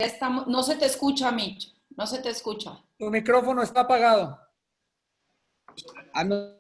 Estamos, no se te escucha, Mitch. No se te escucha. Tu micrófono está apagado. I'm not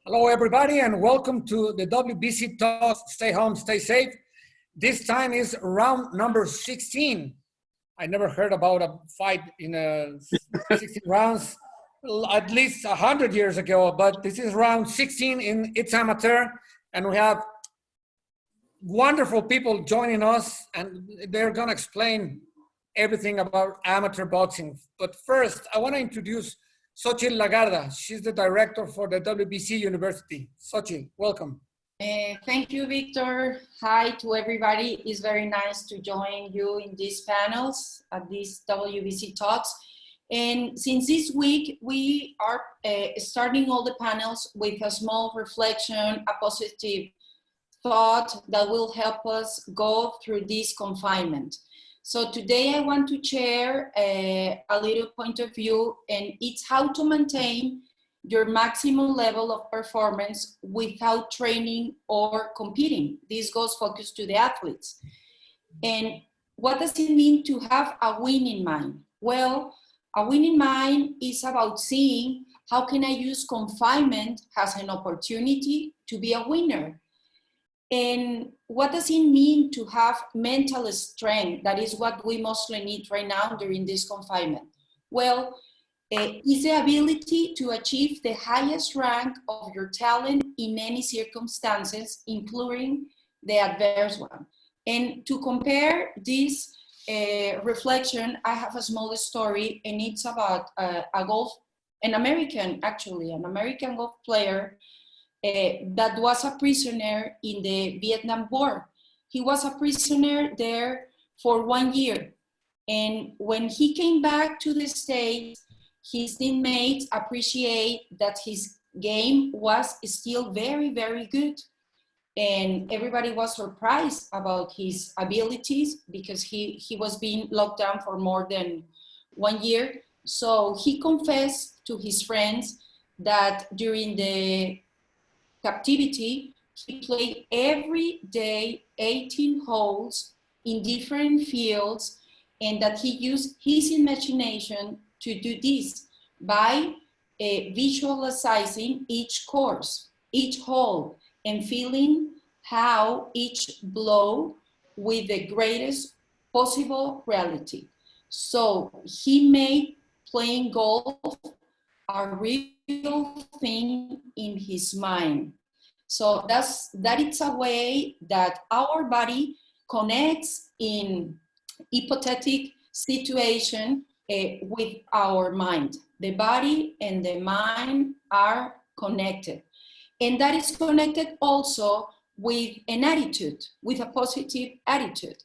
Hello, everybody, and welcome to the WBC Talks. Stay home, stay safe. This time is round number 16. I never heard about a fight in 16 rounds, at least 100 years ago, but this is round 16 in It's Amateur, and we have wonderful people joining us, and they're gonna explain everything about amateur boxing. But first, I wanna introduce 𝗧𝗔𝗟 𝗪𝗪𝗡. She's the director for the WBC University. 𝗧𝗔, welcome. Thank you, Victor. Hi to everybody. It's very nice to join you in these panels at these WBC talks. And since this week, we are starting all the panels with a small reflection, a positive thought that will help us go through this confinement. So today I want to share a little point of view, and it's how to maintain your maximum level of performance without training or competing. This goes focused to the athletes. And what does it mean to have a winning mind? Well, a winning mind is about seeing how can I use confinement as an opportunity to be a winner. And what does it mean to have mental strength? That is what we mostly need right now during this confinement. Well, is the ability to achieve the highest rank of your talent in any circumstances, including the adverse one. And to compare this reflection, I have a small story, and it's about an American golf player that was a prisoner in the Vietnam War. He was a prisoner there for 1 year. And when he came back to the States, his teammates appreciate that his game was still very, very good. And everybody was surprised about his abilities because he was being locked down for more than 1 year. So he confessed to his friends that during the captivity, he played every day 18 holes in different fields, and that he used his imagination to do this by visualizing each course, each hole, and feeling how each blow with the greatest possible reality. So he made playing golf a real thing in his mind. So that it's a way that our body connects in hypothetical situation with our mind. The body and the mind are connected. And that is connected also with an attitude, with a positive attitude.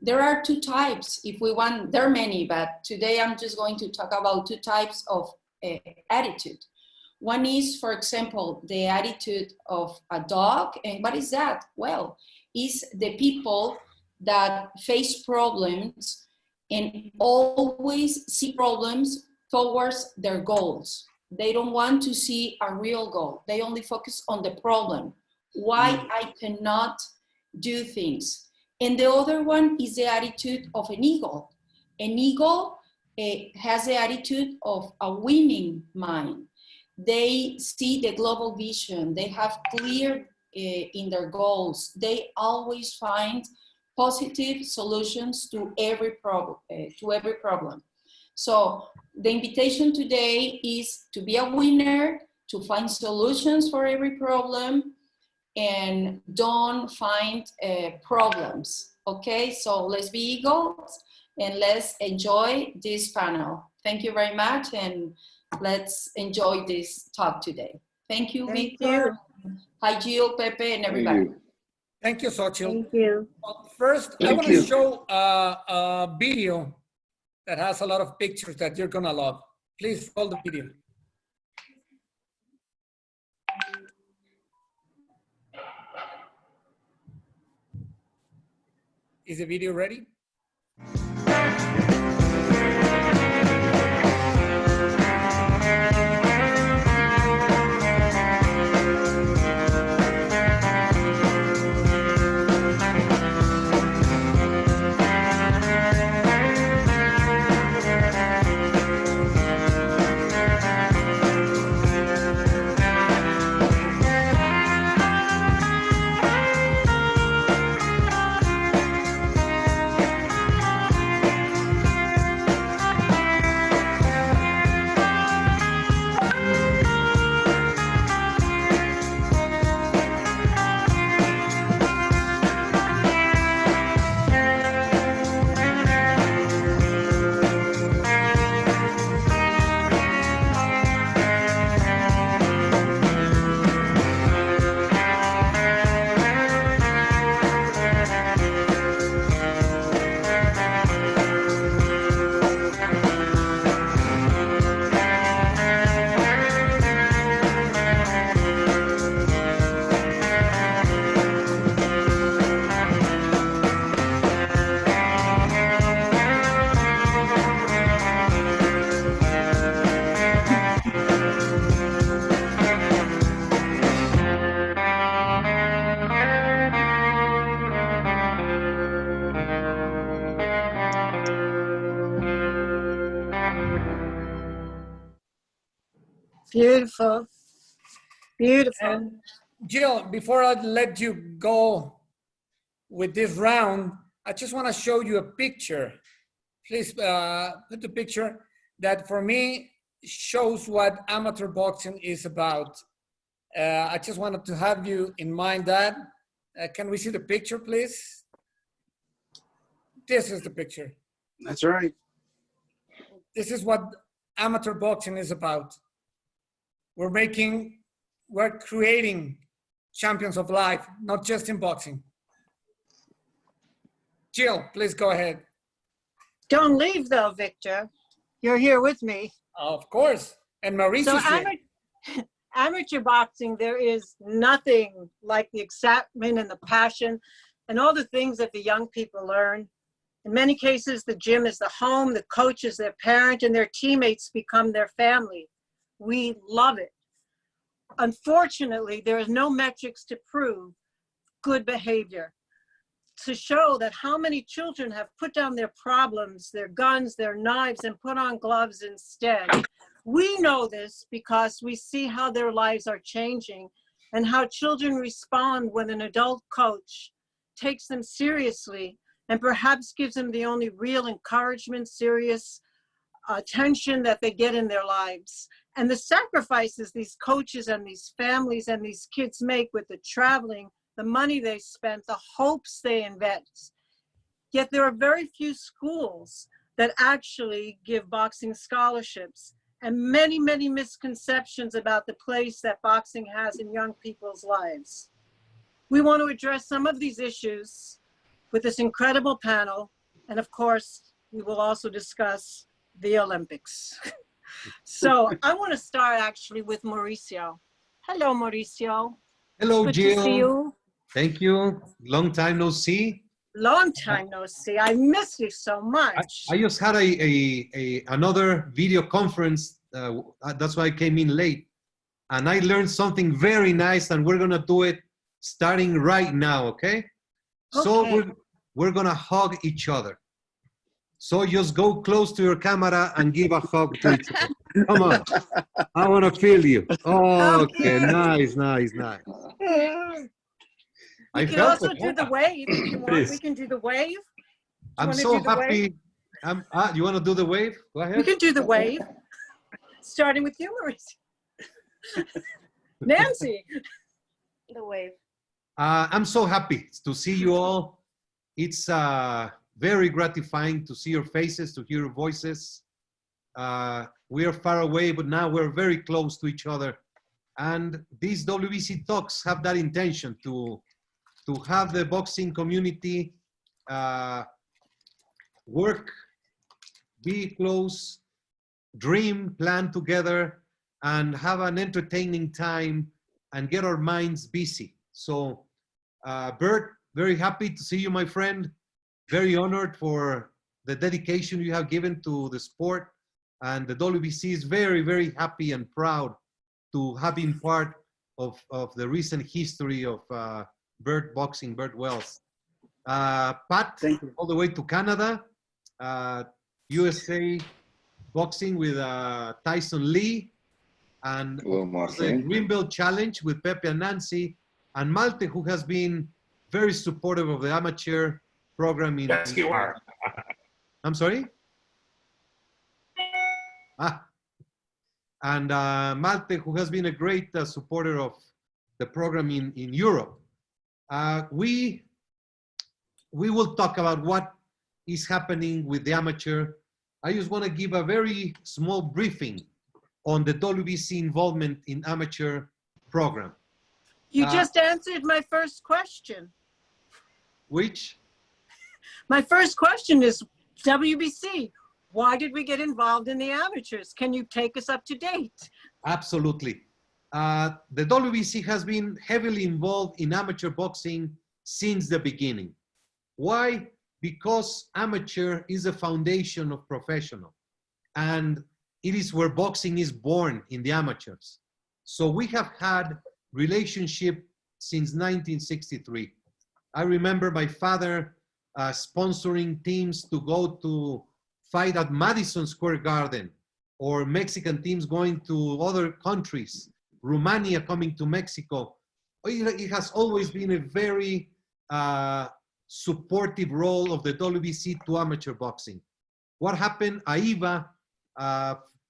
There are two types, if we want, there are many, but today I'm just going to talk about two types of attitude. One is, for example, the attitude of a dog. And what is that? Well, it's the people that face problems and always see problems towards their goals. They don't want to see a real goal. They only focus on the problem. Why I cannot do things. And the other one is the attitude of an eagle. An eagle has the attitude of a winning mind. They see the global vision. They have clear in their goals. They always find positive solutions to every problem. So the invitation today is to be a winner, to find solutions for every problem, and don't find problems. Okay, so let's be eagles and let's enjoy this panel. Thank you very much, and let's enjoy this talk today. Thank you, Victor. Hi, Jill, Pepe, and everybody. Thank you, Xochitl. Thank you. Well, first, I want to show a video that has a lot of pictures that you're gonna love. Please roll the video. Is the video ready? Beautiful. Beautiful. And Jill, before I let you go with this round, I just want to show you a picture. Please put the picture that for me shows what amateur boxing is about. I just wanted to have you in mind that. Can we see the picture, please? This is the picture. That's right. This is what amateur boxing is about. We're creating champions of life, not just in boxing. Jill, please go ahead. Don't leave though, Victor. You're here with me. Of course. And Mauricio. So amateur boxing, there is nothing like the excitement and the passion and all the things that the young people learn. In many cases, the gym is the home, the coach is their parent, and their teammates become their family. We love it. Unfortunately, there is no metrics to prove good behavior, to show that how many children have put down their problems, their guns, their knives, and put on gloves instead. We know this because we see how their lives are changing and how children respond when an adult coach takes them seriously and perhaps gives them the only real encouragement, serious attention that they get in their lives. And the sacrifices these coaches and these families and these kids make with the traveling, the money they spent, the hopes they invest. Yet there are very few schools that actually give boxing scholarships, and many, many misconceptions about the place that boxing has in young people's lives. We want to address some of these issues with this incredible panel, and of course, we will also discuss the Olympics. So I want to start actually with Mauricio. Hello, Mauricio. Hello, Good Jill. to see you. Thank you. Long time no see. Long time no see. I miss you so much. I just had another video conference. That's why I came in late. And I learned something very nice, and we're going to do it starting right now, okay? So we're going to hug each other. So just go close to your camera and give a hug to each other. Come on. I want to feel you. Oh, okay. Nice, nice, nice. We can also do the wave if you want. We can do the wave. I'm so happy. You want to do the wave? Go ahead. We can do the wave. Starting with you, Mauricio. Nancy. The wave. I'm so happy to see you all. It's very gratifying to see your faces, to hear your voices. We are far away, but now we're very close to each other. And these WBC talks have that intention to to have the boxing community work, be close, dream, plan together, and have an entertaining time and get our minds busy. So, Bert, very happy to see you, my friend. Very honored for the dedication you have given to the sport. And the WBC is very, very happy and proud to have been part of the recent history of Bert Wells. Pat, Thank you. all the way to Canada, USA boxing with Tyson Lee, and the Greenbelt Challenge with Pepe and Nancy, and Malte, who has been very supportive of the amateur program in. Yes, you are. I'm sorry? And Malte, who has been a great supporter of the program in Europe. We will talk about what is happening with the amateur. I just want to give a very small briefing on the WBC involvement in amateur program. You just answered my first question. Which? My first question is WBC. Why did we get involved in the amateurs? Can you take us up to date? Absolutely. The WBC has been heavily involved in amateur boxing since the beginning. Why? Because amateur is a foundation of professional, and it is where boxing is born, in the amateurs. So we have had relationship since 1963. I remember my father sponsoring teams to go to fight at Madison Square Garden, or Mexican teams going to other countries, Romania coming to Mexico. It has always been a very supportive role of the WBC to amateur boxing. What happened? AIBA,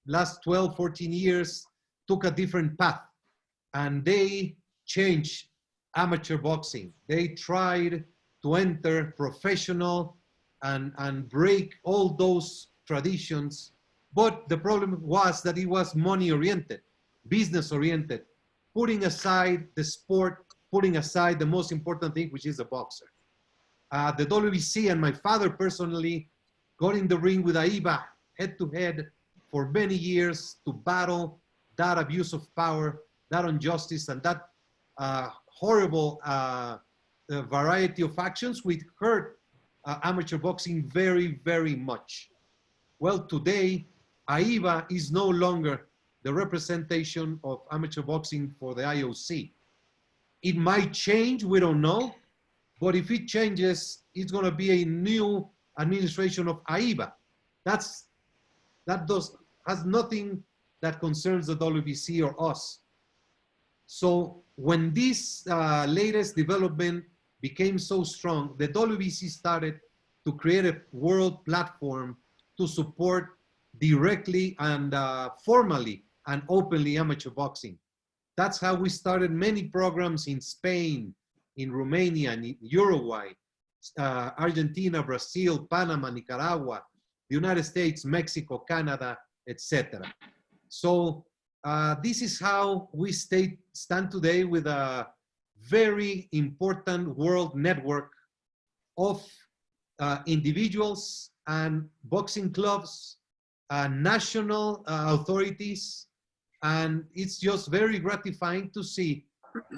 last 12, 14 years, took a different path, and they changed amateur boxing. They tried to enter professional and break all those traditions. But the problem was that it was money-oriented, business-oriented, putting aside the sport, putting aside the most important thing, which is the boxer. The WBC and my father personally got in the ring with AIBA head-to-head for many years to battle that abuse of power, that injustice, and that horrible variety of actions which hurt amateur boxing very, very much. Well, today, AIBA is no longer the representation of amateur boxing for the IOC. It might change, we don't know, but if it changes, it's going to be a new administration of AIBA. Has nothing that concerns the WBC or us. So when this latest development became so strong, the WBC started to create a world platform to support directly and formally and openly amateur boxing. That's how we started many programs in Spain, in Romania, in Uruguay, Argentina, Brazil, Panama, Nicaragua, the United States, Mexico, Canada, etc. So this is how we stand today, with a very important world network of individuals and boxing clubs, national authorities, and it's just very gratifying to see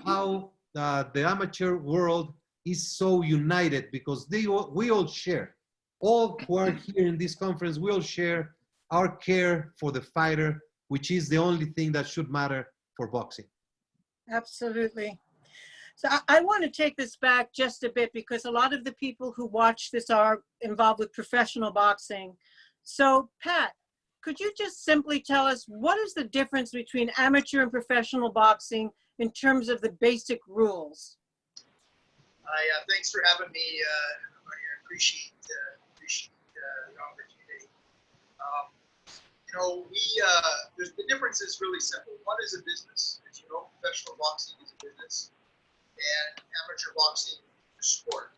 how the amateur world is so united, because we all share, all who are here in this conference, we all share our care for the fighter, which is the only thing that should matter for boxing. Absolutely. So I want to take this back just a bit, because a lot of the people who watch this are involved with professional boxing. So Pat, could you just simply tell us what is the difference between amateur and professional boxing in terms of the basic rules? Thanks for having me. I appreciate the opportunity. You know, the difference is really simple. One is a business. As you know, professional boxing is a business, and amateur boxing is sport.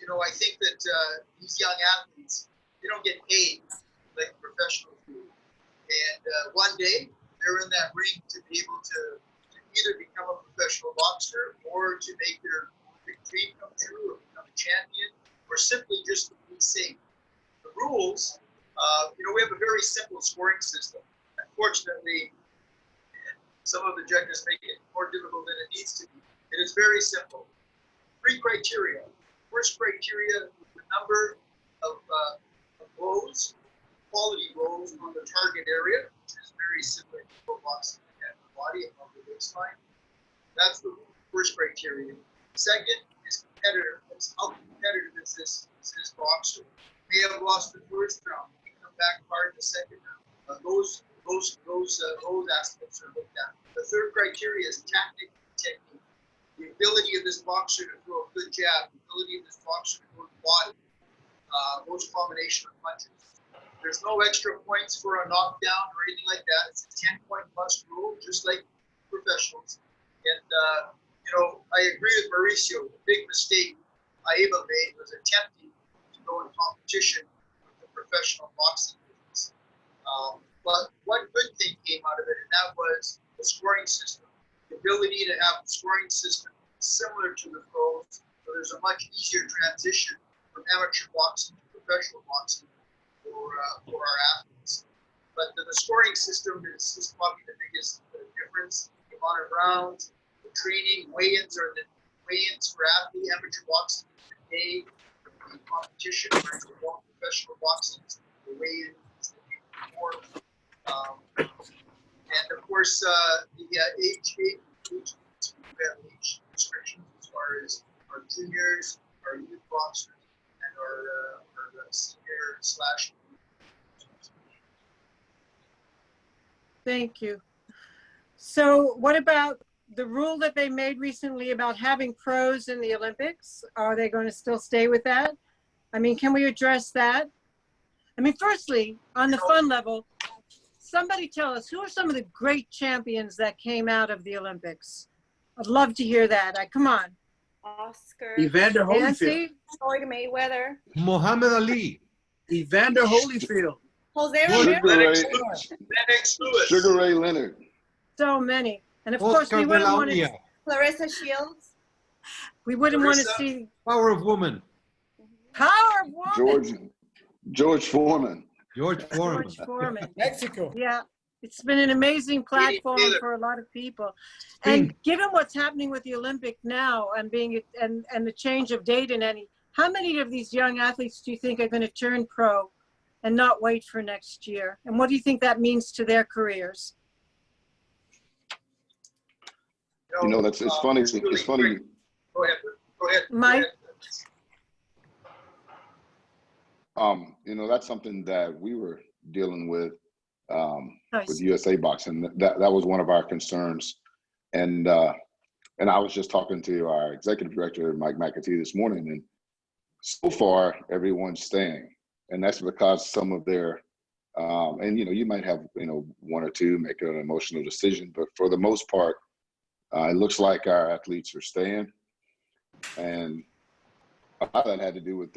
You know, I think that these young athletes, they don't get paid like professionals do. And one day, they're in that ring to be able to either become a professional boxer or to make their big dream come true or become a champion or simply just to be safe. The rules, we have a very simple scoring system. Unfortunately, some of the judges make it more difficult than it needs to be. It is very simple. 3 criteria. First criteria, the number of blows, quality blows on the target area, which is very similar to pro boxing and the body above the waistline. That's the first criteria. Second is competitiveness. How competitive is this boxer? May have lost the first round, may come back hard in the second round. Those aspects are looked at. The third criteria is technique. The ability of this boxer to throw a good jab, the ability of this boxer to throw the body, most combination of punches. There's no extra points for a knockdown or anything like that. It's a 10-point plus rule, just like professionals. And, I agree with Mauricio. The big mistake 𝗪𝗧𝗪𝗧 made was attempting to go in competition with the professional boxing business. But one good thing came out of it, and that was the scoring system. The ability to have a scoring system similar to the pros, so there's a much easier transition from amateur boxing to professional boxing for our athletes. But the scoring system is probably the biggest difference. The amount of rounds, the training, weigh-ins for athlete, amateur boxing is the day, the competition, whereas the professional boxing is the weigh-in is the day before. And of course, the age restrictions as far as our juniors, our youth boxers, and our senior/. Thank you. So what about the rule that they made recently about having pros in the Olympics? Are they going to still stay with that? I mean, can we address that? I mean, firstly, on the fun level, somebody tell us, who are some of the great champions that came out of the Olympics? I'd love to hear that. Come on. Oscar. Evander Holyfield. Nancy? Floyd Mayweather. Muhammad Ali. Evander Holyfield. Jose Sugar Ramirez. Ray. Sugar Ray Leonard. So many. And of course, Oscar we de wouldn't la want to, Hoya. Clarissa Shields. we wouldn't want to Clarissa. see Power of Woman. Power of Woman. George Foreman. George Foreman. George Foreman. Mexico. Yeah, it's been an amazing platform Taylor. for a lot of people. Sting. And given what's happening with the Olympic now and the change of date how many of these young athletes do you think are going to turn pro and not wait for next year? And what do you think that means to their careers? It's funny. It's really It's funny. quick. Go ahead. Mike? That's something that we were dealing with Nice. with USA Boxing. That was one of our concerns, and I was just talking to our executive director, Mike McAtee, this morning, and so far everyone's staying, and that's because some of their you might have one or two make an emotional decision, but for the most part, it looks like our athletes are staying, and a lot of that had to do with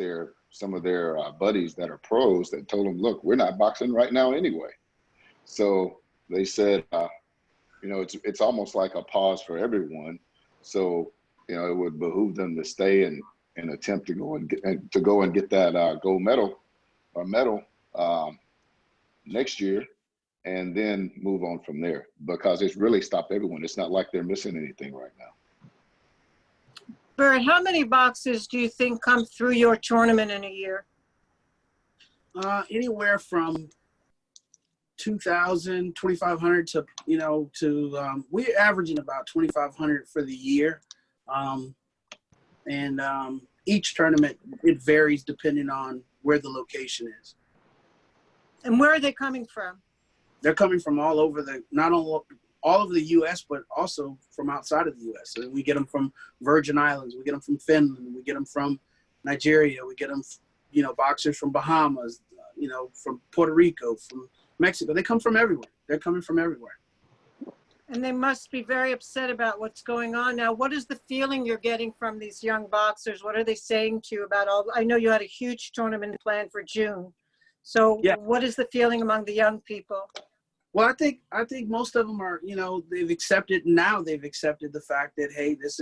some of their buddies that are pros that told them, look, we're not boxing right now anyway. So they said, it's almost like a pause for everyone. So, it would behoove them to stay and attempt to go and get that gold medal or medal next year, and then move on from there, because it's really stopped everyone. It's not like they're missing anything right now. Bert, how many boxers do you think come through your tournament in a year? Anywhere from 2,000, 2,500 to we're averaging about 2,500 for the year. Each tournament, it varies depending on where the location is. And where are they coming from? They're coming from all over not only all over the U.S., but also from outside of the U.S. So we get them from Virgin Islands, we get them from Finland, we get them from Nigeria, we get them, boxers from Bahamas, from Puerto Rico, from Mexico. They come from everywhere. They're coming from everywhere. And they must be very upset about what's going on now. What is the feeling you're getting from these young boxers? What are they saying to you about I know you had a huge tournament planned for June. So yeah. What is the feeling among the young people? Well, I think most of them are, you know, they've accepted the fact that, hey, this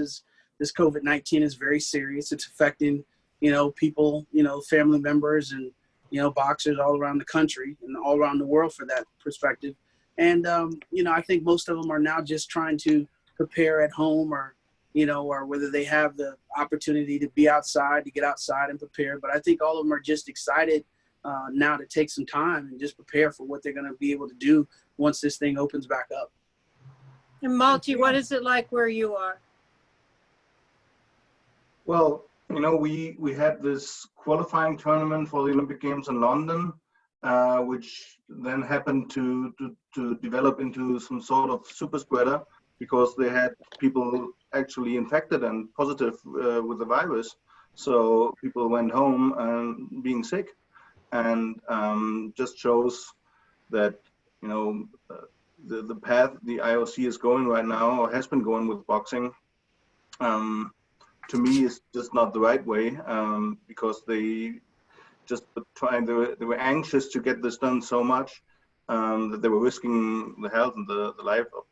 COVID-19 is very serious. It's affecting, you know, people, you know, family members and, you know, boxers all around the country and all around the world for that perspective. And, you know, I think most of them are now just trying to prepare at home, or, you know, or whether they have the opportunity to be outside, to get outside and prepare. But I think all of them are just excited now to take some time and just prepare for what they're going to be able to do once this thing opens back up. And Malte, what is it like where you are? Well, you know, we had this qualifying tournament for the Olympic Games in London, which then happened to develop into some sort of super spreader, because they had people actually infected and positive with the virus. So people went home and being sick, and just shows that, you know, the path the IOC is going right now, or has been going with boxing, to me is just not the right way, because they just they were anxious to get this done so much that they were risking the health and the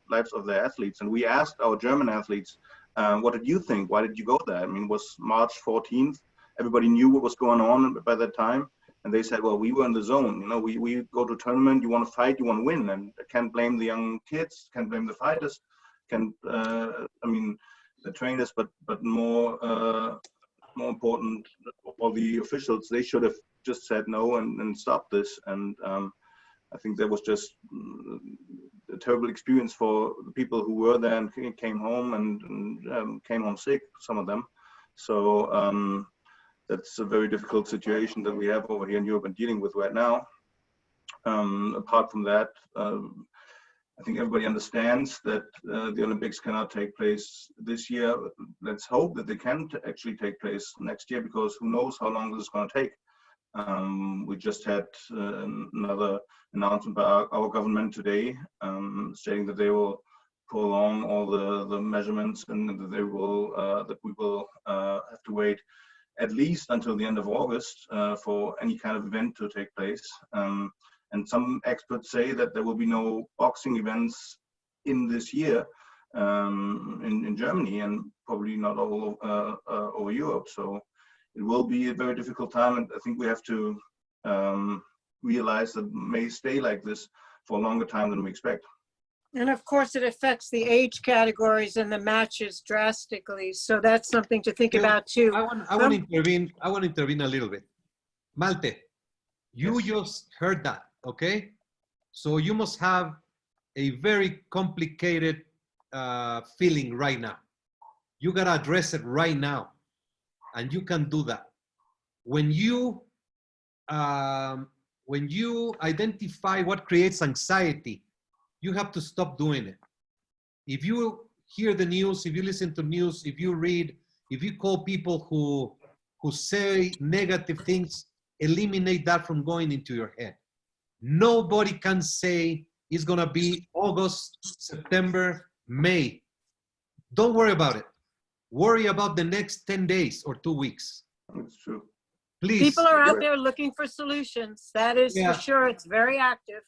lives of their athletes. And we asked our German athletes, what did you think? Why did you go there? I mean, it was March 14th. Everybody knew what was going on by that time. And they said, well, we were in the zone. You know, we go to a tournament, you want to fight, you want to win. And I can't blame the young kids, can't blame the fighters, I mean, the trainers, but more important, all the officials, they should have just said no and stopped this. And I think that was just a terrible experience for the people who were there and came home and came home sick, some of them. So that's a very difficult situation that we have over here in Europe and dealing with right now. Apart from that, I think everybody understands that the Olympics cannot take place this year. Let's hope that they can actually take place next year, because who knows how long this is going to take. We just had another announcement by our government today, stating that they will prolong all the measurements, and that they will that we will have to wait at least until the end of August for any kind of event to take place. And some experts say that there will be no boxing events in this year in Germany, and probably not all over Europe. So it will be a very difficult time, and I think we have to realize that it may stay like this for a longer time than we expect. And of course, it affects the age categories and the matches drastically. So that's something to think about too. I want to intervene. I want to intervene a little bit. Malte, you just heard that, okay? So you must have a very complicated feeling right now. You gotta address it right now, and you can do that. When you identify what creates anxiety, you have to stop doing it. If you hear the news, if you listen to news, if you read, if you call people who say negative things, eliminate that from going into your head. Nobody can say it's gonna be August, September, May. Don't worry about it. Worry about the next 10 days or 2 weeks. That's true. Please. People are out there looking for solutions. That is for sure. It's very active.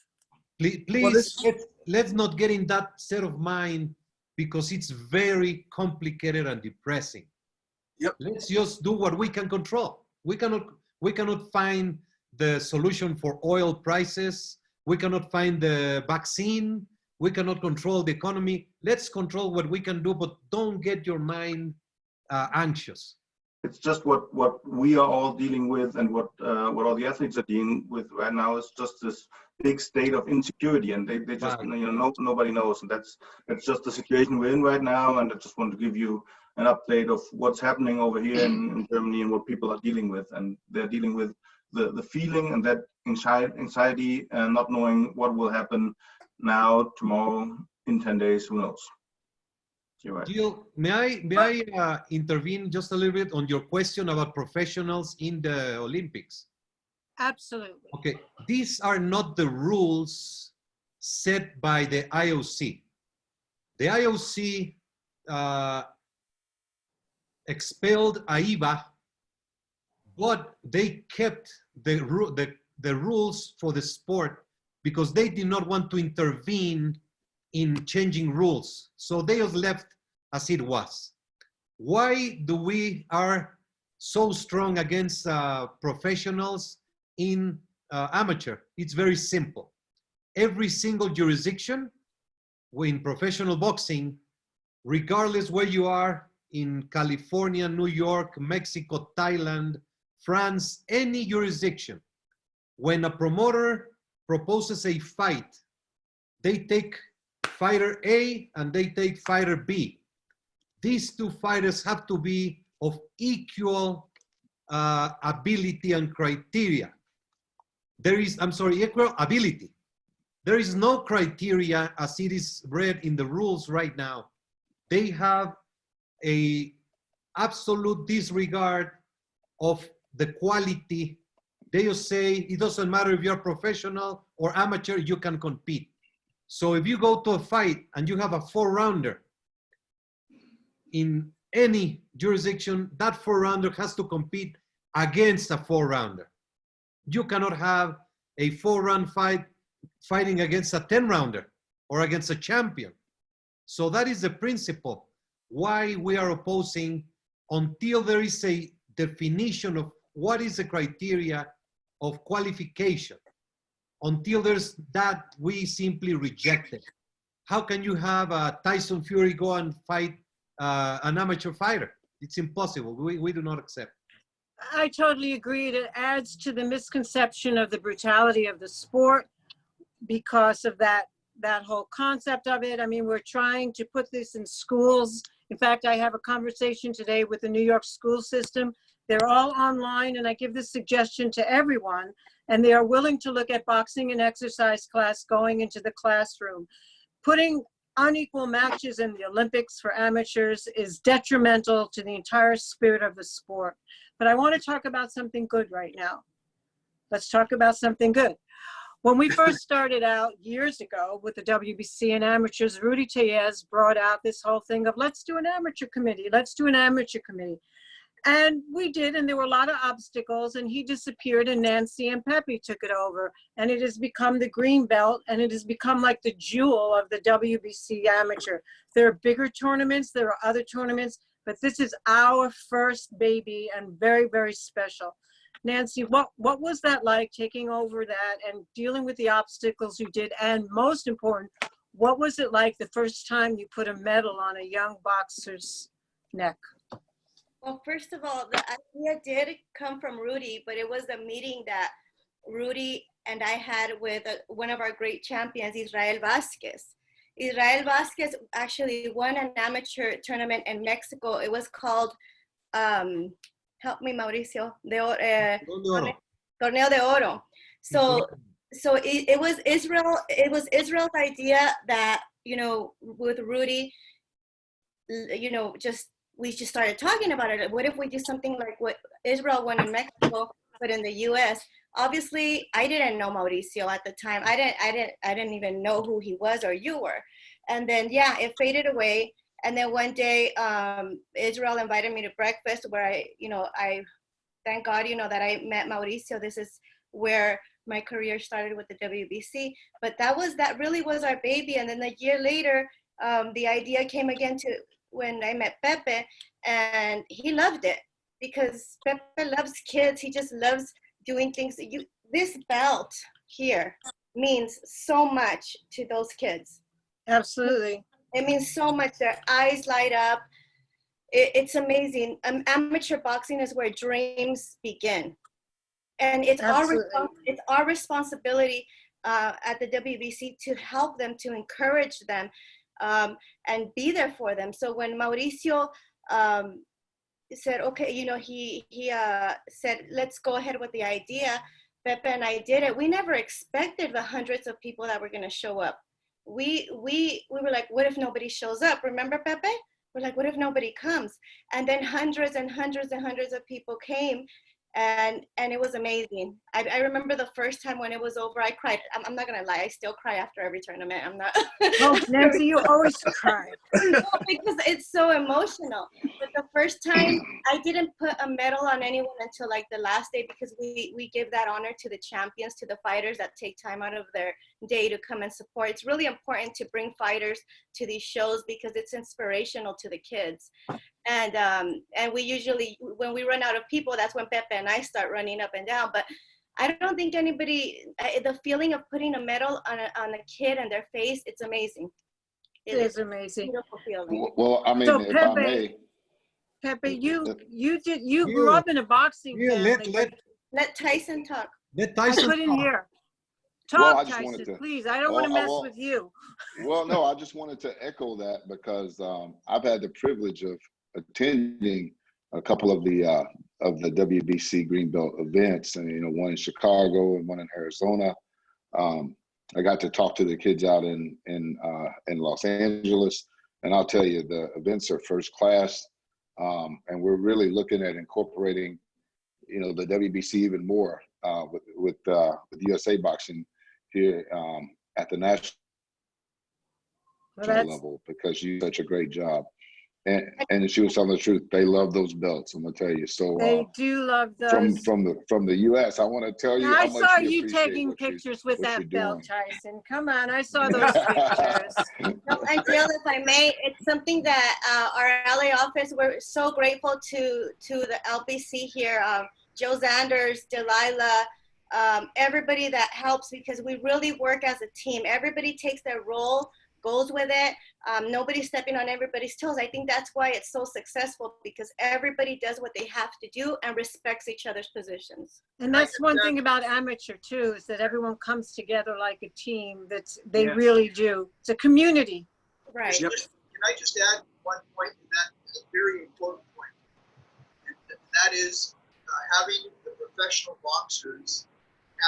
Please, let's not get in that state of mind, because it's very complicated and depressing. Yep. Let's just do what we can control. We cannot find the solution for oil prices. We cannot find the vaccine. We cannot control the economy. Let's control what we can do, but don't get your mind anxious. It's just what we are all dealing with, and what all the athletes are dealing with right now is just this big state of insecurity, and they just, you know, nobody knows, and that's just the situation we're in right now. And I just want to give you an update of what's happening over here in Germany and what people are dealing with, and they're dealing with the feeling and that anxiety and not knowing what will happen now, tomorrow, in 10 days, who knows. You're right. Jill, may I intervene just a little bit on your question about professionals in the Olympics? Absolutely. Okay, these are not the rules set by the IOC. The IOC expelled AIBA, but they kept the rules for the sport because they did not want to intervene in changing rules. So they just left as it was. Why do we are so strong against professionals in amateur? It's very simple. Every single jurisdiction in professional boxing, regardless where you are, in California, New York, Mexico, Thailand, France, any jurisdiction, when a promoter proposes a fight, they take fighter A and they take fighter B. These two fighters have to be of equal ability and criteria. Equal ability. There is no criteria as it is read in the rules right now. They have a absolute disregard of the quality. They just say, it doesn't matter if you're professional or amateur, you can compete. So if you go to a fight and you have a 4-rounder, in any jurisdiction, that 4-rounder has to compete against a 4-rounder. You cannot have a 4-round fight fighting against a 10-rounder or against a champion. So that is the principle why we are opposing, until there is a definition of what is the criteria of qualification. Until there's that, we simply reject it. How can you have a Tyson Fury go and fight an amateur fighter? It's impossible. We do not accept. I totally agree. It adds to the misconception of the brutality of the sport because of that whole concept of it. I mean, we're trying to put this in schools. In fact, I have a conversation today with the New York school system. They're all online, and I give this suggestion to everyone, and they are willing to look at boxing and exercise class going into the classroom. Putting unequal matches in the Olympics for amateurs is detrimental to the entire spirit of the sport. But I want to talk about something good right now. Let's talk about something good. When we first started out years ago with the WBC and amateurs, 𝗪𝗧𝗧 brought out this whole thing of let's do an amateur committee, let's do an amateur committee. And we did, and there were a lot of obstacles, and he disappeared, and Nancy and Pepe took it over. And it has become the green belt, and it has become like the jewel of the WBC amateur. There are bigger tournaments, there are other tournaments, but this is our first baby and very, very special. Nancy, what was that like, taking over that and dealing with the obstacles you did? And most important, what was it like the first time you put a medal on a young boxer's neck? Well, first of all, the idea did come from Rudy, but it was a meeting that Rudy and I had with one of our great champions, 𝗪𝗧𝗧 𝗪𝗧𝗧 𝗪𝗧𝗧 actually won an amateur tournament in Mexico. It was called, help me, Mauricio, Torneo de Oro. So it was Israel's idea that, you know, with Rudy, you know, we just started talking about it. What if we do something like what Israel won in Mexico, but in the U.S.? Obviously, I didn't know Mauricio at the time. I didn't even know who he was or you were. And then, yeah, it faded away. And then one day, Israel invited me to breakfast where I thank God, you know, that I met Mauricio. This is where my career started with the WBC. But that really was our baby. And then a year later, the idea came again to when I met Pepe, and he loved it because Pepe loves kids. He just loves doing things. This belt here means so much to those kids. Absolutely. It means so much. Their eyes light up. It's amazing. Amateur boxing is where dreams begin. And it's our responsibility at the WBC to help them, to encourage them, and be there for them. So when Mauricio said, okay, you know, he said, let's go ahead with the idea, Pepe and I did it. We never expected the hundreds of people that were going to show up. We were like, what if nobody shows up? Remember, Pepe? We're like, what if nobody comes? And then hundreds and hundreds and hundreds of people came. and it was amazing. I remember the first time when it was over, I cried. I'm not gonna lie, I still cry after every tournament. I'm not. Oh, Nancy, you always cry. No, because it's so emotional. But the first time, I didn't put a medal on anyone until like the last day, because we give that honor to the champions, to the fighters that take time out of their day to come and support. It's really important to bring fighters to these shows because it's inspirational to the kids. And we usually, when we run out of people, that's when Pepe and I start running up and down. But I don't think anybody, the feeling of putting a medal on a kid and their face, it's amazing. It is amazing. Beautiful feeling. Well, I mean, So if I may. Pepe, you grew up in a boxing family. Let Tyson talk. Let I Tyson couldn't talk. hear. Well, I Talk, just wanted Tyson, to- please. I don't want to mess with you. Well, no, I just wanted to echo that because I've had the privilege of attending a couple of the WBC Greenbelt events, and one in Chicago and one in Arizona. I got to talk to the kids out in Los Angeles, and I'll tell you, the events are first class, and we're really looking at incorporating, the WBC even more with USA Boxing here at the national level, because you do such a great job. And she was telling the truth. They love those belts. I'm gonna tell you. So they do love those. From the U.S. I want to tell you. I how much saw we you appreciate taking pictures with what that you're belt, doing. Tyson. Come on, I saw those pictures. No, and Jill, if I may, it's something that our LA office, we're so grateful to the LBC here, Joe Zanders, Delilah, everybody that helps, because we really work as a team. Everybody takes their role, goes with it. Nobody's stepping on everybody's toes. I think that's why it's so successful, because everybody does what they have to do and respects each other's positions. And that's one thing about amateur too, is that everyone comes together like a team. They Yes. really do. It's a community. Right. Can I just add one point to that, a very important point? And that is having the professional boxers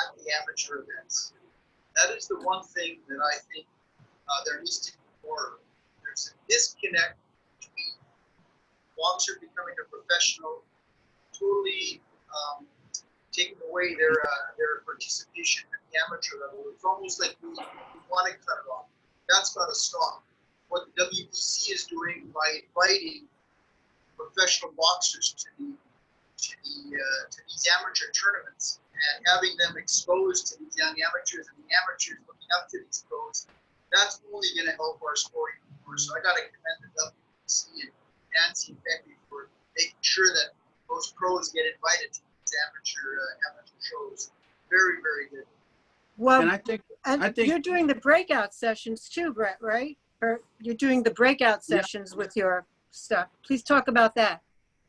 at the amateur events. That is the one thing that I think there needs to be more. There's a disconnect between boxer becoming a professional, totally taking away their participation at the amateur level. It's almost like we want to cut it off. That's got to stop. What the WBC is doing by inviting professional boxers to these amateur tournaments and having them exposed to these young amateurs and the amateurs looking up to these pros, that's only going to help our sport even more. So I got to commend the WBC and Nancy and Becky for making sure that those pros get invited to these amateur shows. Very, very good. Well, And I think you're doing the breakout sessions too, Brett, right? Or you're doing the breakout sessions with your stuff. Please talk about that.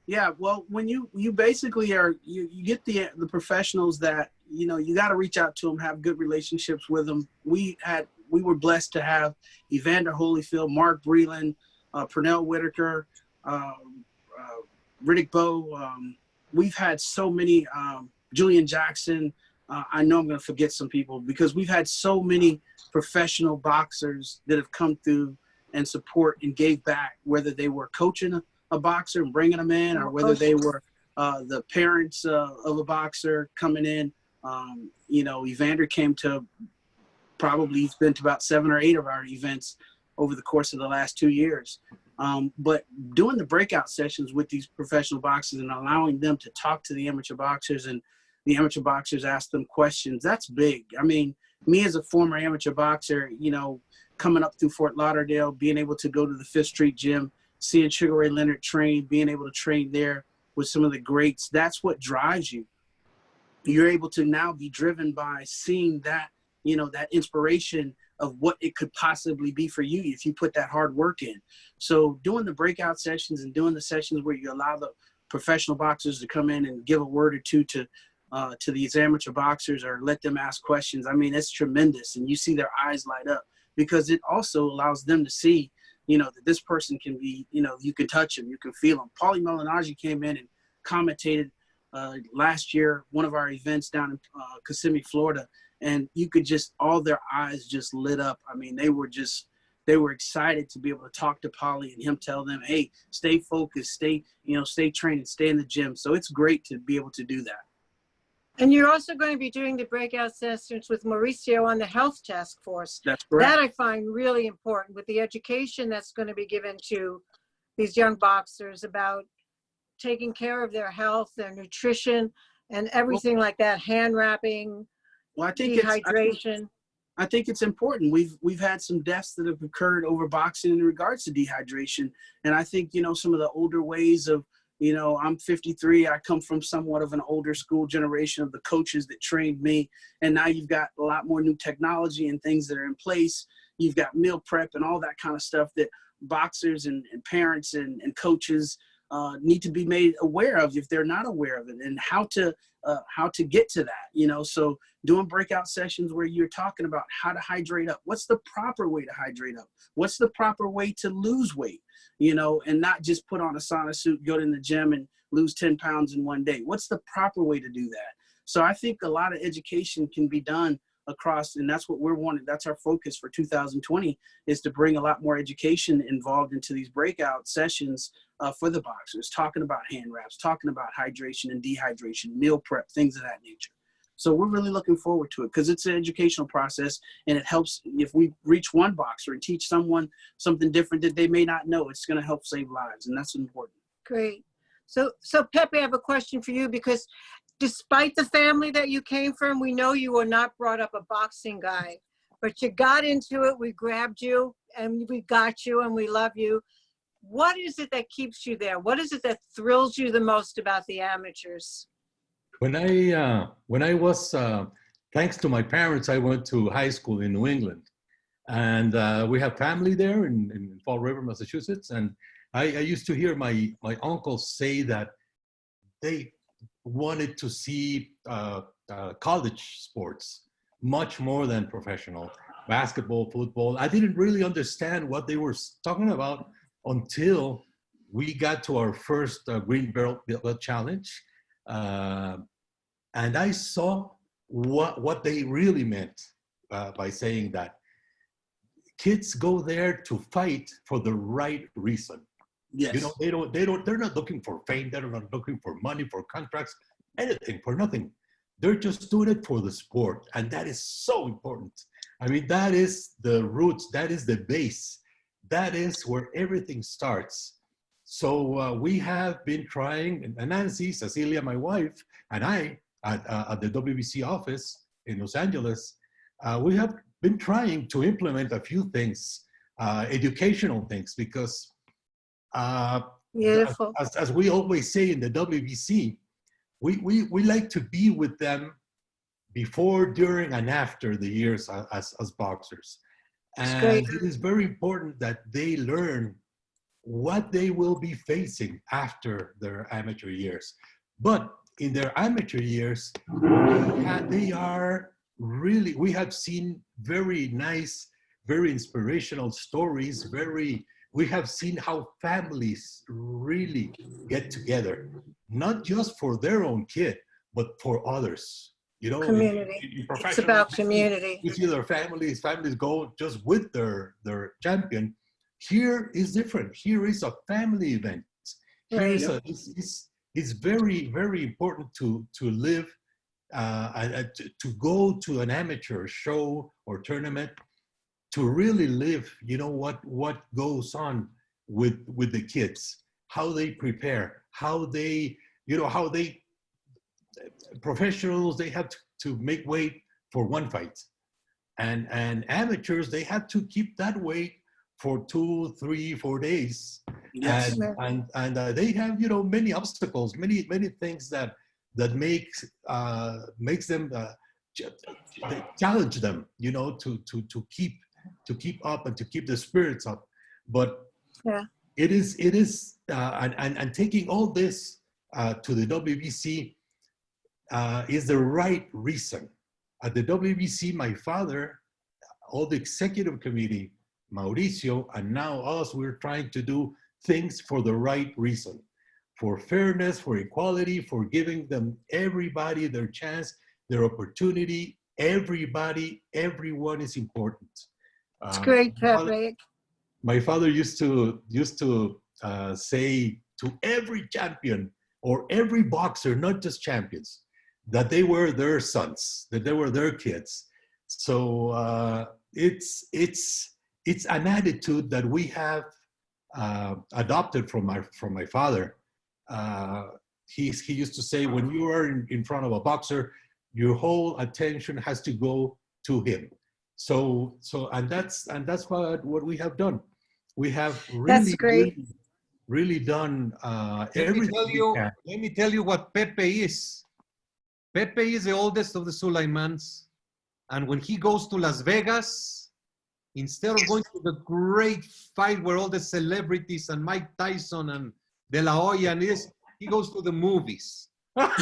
Yeah, well, when you basically you get the professionals that you got to reach out to them, have good relationships with them. We were blessed to have Evander Holyfield, Mark Breland, Pernell Whitaker, Riddick Bowe. We've had so many, Julian Jackson. I know I'm going to forget some people, because we've had so many professional boxers that have come through and support and gave back, whether they were coaching a boxer and bringing them in, or whether they were the parents of a boxer coming in. Evander came to he's been to about 7 or 8 of our events over the course of the last 2 years. But doing the breakout sessions with these professional boxers and allowing them to talk to the amateur boxers, and the amateur boxers ask them questions, that's big. I mean, me as a former amateur boxer, coming up through Fort Lauderdale, being able to go to the Fifth Street Gym, seeing Sugar Ray Leonard train, being able to train there with some of the greats, that's what drives you. You're able to now be driven by seeing that, that inspiration of what it could possibly be for you if you put that hard work in. So doing the breakout sessions and doing the sessions where you allow the professional boxers to come in and give a word or two to these amateur boxers, or let them ask questions, I mean, it's tremendous. And you see their eyes light up, because it also allows them to see, that this person can be, you can touch him, you can feel him. Paulie Malignaggi came in and commentated last year, one of our events down in Kissimmee, Florida, and you could just, all their eyes just lit up. I mean, they were excited to be able to talk to Paulie and him tell them, hey, stay focused, stay training, stay in the gym. So it's great to be able to do that. And you're also going to be doing the breakout sessions with Mauricio on the health task force. That's correct. That I find really important with the education that's going to be given to these young boxers about taking care of their health, their nutrition, and everything like that, hand wrapping, Well, I think dehydration. I think it's important. We've had some deaths that have occurred over boxing in regards to dehydration. And I think, you know, some of the older ways of, you know, I'm 53. I come from somewhat of an older school generation of the coaches that trained me. And now you've got a lot more new technology and things that are in place. You've got meal prep and all that kind of stuff that boxers and parents and coaches need to be made aware of if they're not aware of it, and how to get to that, you know. So doing breakout sessions where you're talking about how to hydrate up. What's the proper way to hydrate up? What's the proper way to lose weight? You know, and not just put on a sauna suit, go to the gym and lose 10 pounds in one day. What's the proper way to do that? So I think a lot of education can be done across, and that's what we're wanting. That's our focus for 2020, is to bring a lot more education involved into these breakout sessions for the boxers, talking about hand wraps, talking about hydration and dehydration, meal prep, things of that nature. So we're really looking forward to it because it's an educational process, and it helps if we reach one boxer and teach someone something different that they may not know. It's going to help save lives, and that's important. Great. So Pepe, I have a question for you, because despite the family that you came from, we know you were not brought up a boxing guy, but you got into it. We grabbed you and we got you and we love you. What is it that keeps you there? What is it that thrills you the most about the amateurs? When I was, thanks to my parents, I went to high school in New England, and we have family there in Fall River, Massachusetts. And I used to hear my uncles say that they wanted to see college sports much more than professional basketball, football. I didn't really understand what they were talking about until we got to our first Green Belt Challenge. And I saw what they really meant by saying that kids go there to fight for the right reason. Yes. You know, they're not looking for fame. They're not looking for money, for contracts, anything, for nothing. They're just doing it for the sport. And that is so important. I mean, that is the roots. That is the base. That is where everything starts. So we have been trying, and Nancy, Cecilia, my wife, and I at the WBC office in Los Angeles, we have been trying to implement a few things, educational things, because Beautiful. As we always say in the WBC, we like to be with them before, during, and after the years as boxers. And it is very important that they learn what they will be facing after their amateur years. But in their amateur years, they are really, we have seen very nice, very inspirational stories. We have seen how families really get together, not just for their own kid, but for others. You know, Community. It's about community. You see their families go just with their champion. Here is different. Here is a family event. Here is it's very, very important to live, to go to an amateur show or tournament, to really live, you know, what goes on with the kids, how they prepare, how they, you know, how they, professionals, they have to make weight for one fight. And amateurs, they have to keep that weight for 2, 3, 4 days. Yes. And they have, you know, many obstacles, many things that makes them, challenge them, you know, to keep up and to keep the spirits up. But it is and taking all this to the WBC is the right reason. At the WBC, my father, all the executive committee, Mauricio, and now us, we're trying to do things for the right reason, for fairness, for equality, for giving them, everybody, their chance, their opportunity. Everybody, everyone is important. It's great, Pepe. My father used to say to every champion or every boxer, not just champions, that they were their sons, that they were their kids. So it's an attitude that we have adopted from my father. He used to say, when you are in front of a boxer, your whole attention has to go to him. So and that's what we have done. We have That's great. really done everything we can. Let me tell you what Pepe is. Pepe is the oldest of the Sulaimans, and when he goes to Las Vegas, instead of going to the great fight where all the celebrities and Mike Tyson and De La Hoya and this, he goes to the movies. But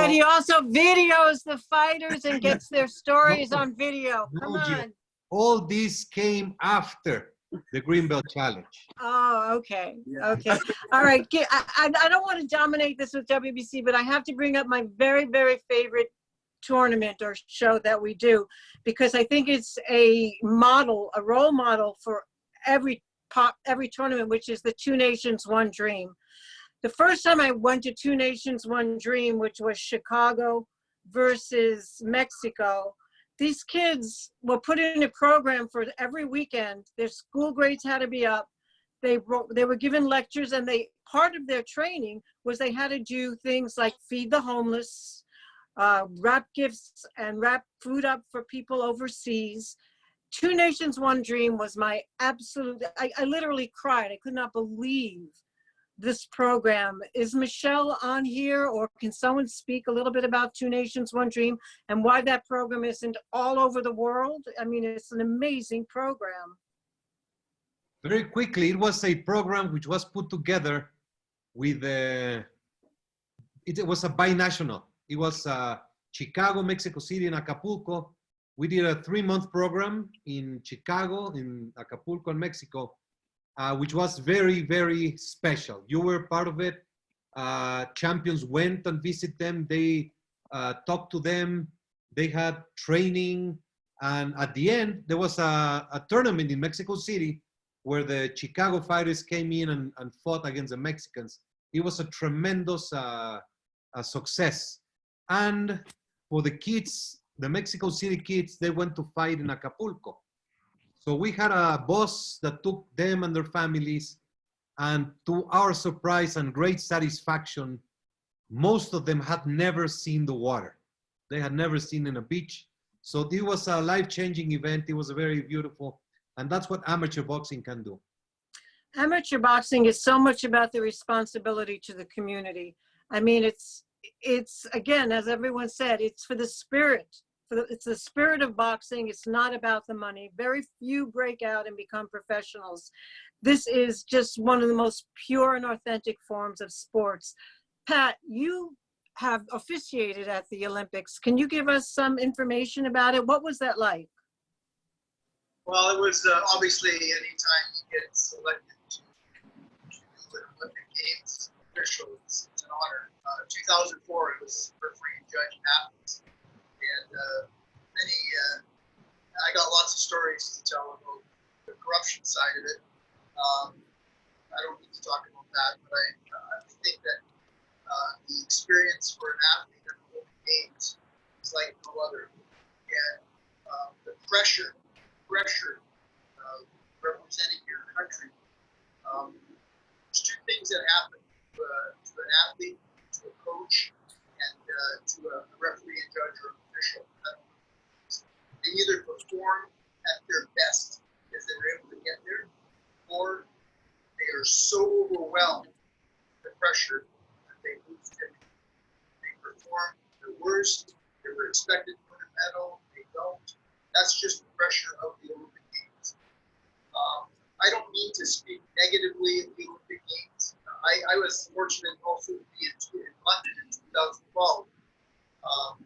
he also videos the fighters and gets their stories on video. Come on. All this came after the Greenbelt Challenge. Oh, okay. Okay. All right. I don't want to dominate this with WBC, but I have to bring up my very, very favorite tournament or show that we do, because I think it's a model, a role model for every tournament, which is the Two Nations, One Dream. The first time I went to Two Nations, One Dream, which was Chicago versus Mexico, these kids were put in a program for every weekend. Their school grades had to be up. They were given lectures, and part of their training was they had to do things like feed the homeless, wrap gifts and wrap food up for people overseas. Two Nations, One Dream was my absolute, I literally cried. I could not believe this program. Is Michelle on here, or can someone speak a little bit about Two Nations, One Dream and why that program isn't all over the world? I mean, it's an amazing program. Very quickly, it was a program which was put together with, it was a binational. It was Chicago, Mexico City, and Acapulco. We did a 3-month program in Chicago, in Acapulco, and Mexico, which was very, very special. You were part of it. Champions went and visited them. They talked to them. They had training. And at the end, there was a tournament in Mexico City where the Chicago fighters came in and fought against the Mexicans. It was a tremendous success. And for the kids, the Mexico City kids, they went to fight in Acapulco. So we had a bus that took them and their families, and to our surprise and great satisfaction, most of them had never seen the water. They had never seen in a beach. So it was a life-changing event. It was very beautiful, and that's what amateur boxing can do. Amateur boxing is so much about the responsibility to the community. I mean, it's again, as everyone said, it's for the spirit. It's the spirit of boxing. It's not about the money. Very few break out and become professionals. This is just one of the most pure and authentic forms of sports. Pat, you have officiated at the Olympics. Can you give us some information about it? What was that like? Well, it was obviously anytime you get selected to the Olympic Games official, it's an honor. 2004, it was referee and judge in Athens. And I got lots of stories to tell about the corruption side of it. I don't need to talk about that, but I think that the experience for an athlete at the Olympic Games is like no other. And the pressure of representing your country. There's two things that happen to an athlete, to a coach, and to a referee and judge or official. They either perform at their best as they were able to get there, or they are so overwhelmed with the pressure that they lose everything. They perform their worst, they were expected to win a medal, they don't. That's just the pressure of the Olympic Games. I don't mean to speak negatively of the Olympic Games. I was fortunate also to be in London in 2012.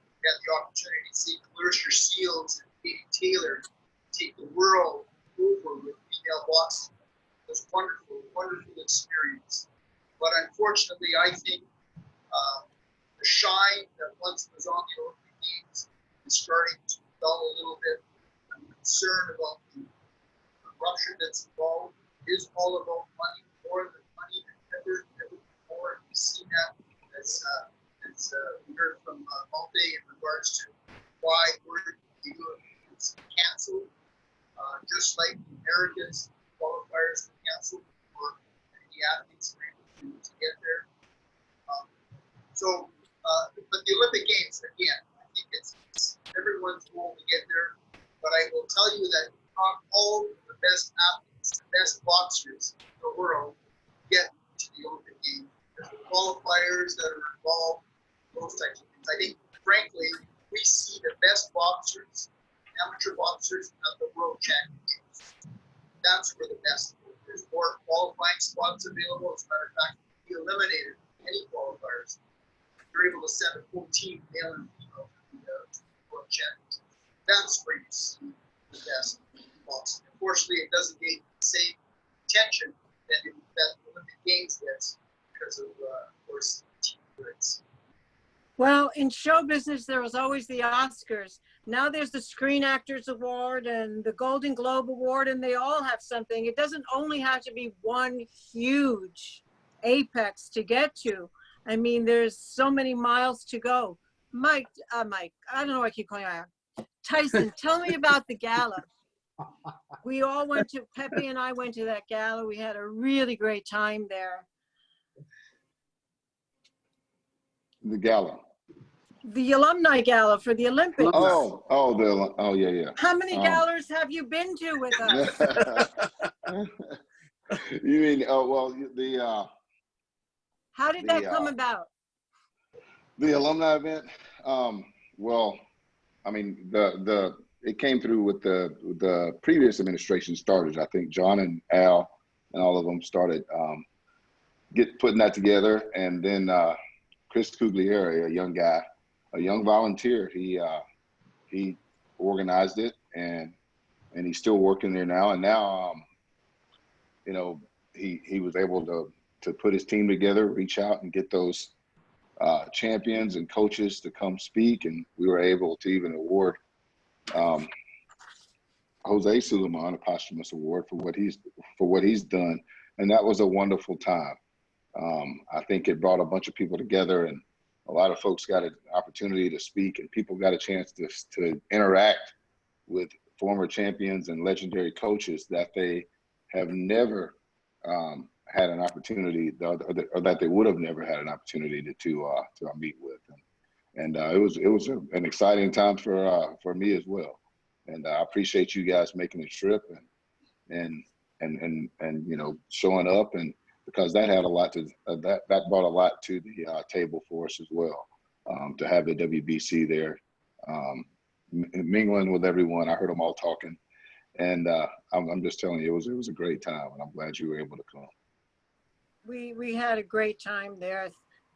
We had the opportunity to see Clarissa Shields and Katie Taylor take the world over with female boxing. It was wonderful, wonderful experience. But unfortunately, I think the shine that once was on the Olympic Games is starting to dull a little bit. I'm concerned about the corruption that's involved. It is all about money, more than money than ever before. We've seen that as as we heard from Malte in regards to why we're is canceled, just like the Americans qualifiers were canceled for the athletes were able to get there. But the Olympic Games, again, I think it's everyone's goal to get there. But I will tell you that not all the best athletes, the best boxers in the world get to the Olympic Games. There's the qualifiers that are involved, those types of things. I think, frankly, we see the best boxers, amateur boxers, at the World Championships. That's where the best. There's more qualifying spots available. As a matter of fact, we eliminated any qualifiers. You're able to send a full team, male and female, to the World Championships. That's where you see the best boxing. Unfortunately, it doesn't get the same attention that the Olympic Games gets because of course, team goods. Well, in show business, there was always the Oscars. Now there's the Screen Actors Award and the Golden Globe Award, and they all have something. It doesn't only have to be one huge apex to get to. I mean, there's so many miles to go. Mike, I don't know what I keep calling you. Tyson, tell me about the gala. We all went to, Pepe and I went to that gala. We had a really great time there. The gala. The alumni gala for the Olympics. Yeah. How many galas have you been to with us? You mean, how did that come about? The alumni event? Well, I mean, it came through with the previous administration started. I think John and Al and all of them started putting that together, and then Chris 𝗪𝗧𝗪𝗧, a young guy, a young volunteer, he organized it, and he's still working there now. And now, you know, he was able to put his team together, reach out and get those champions and coaches to come speak, and we were able to even award 𝗪𝗧𝗪𝗧 Sulaiman a posthumous award for what he's done, and that was a wonderful time. I think it brought a bunch of people together, and a lot of folks got an opportunity to speak, and people got a chance to interact with former champions and legendary coaches that they have never had an opportunity, or that they would have never had an opportunity to meet with. And it was an exciting time for me as well. And I appreciate you guys making the trip and you know, showing up, and because that had a lot to that brought a lot to the table for us as well, to have the WBC there, mingling with everyone. I heard them all talking, and I'm just telling you, it was a great time, and I'm glad you were able to come. We had a great time there.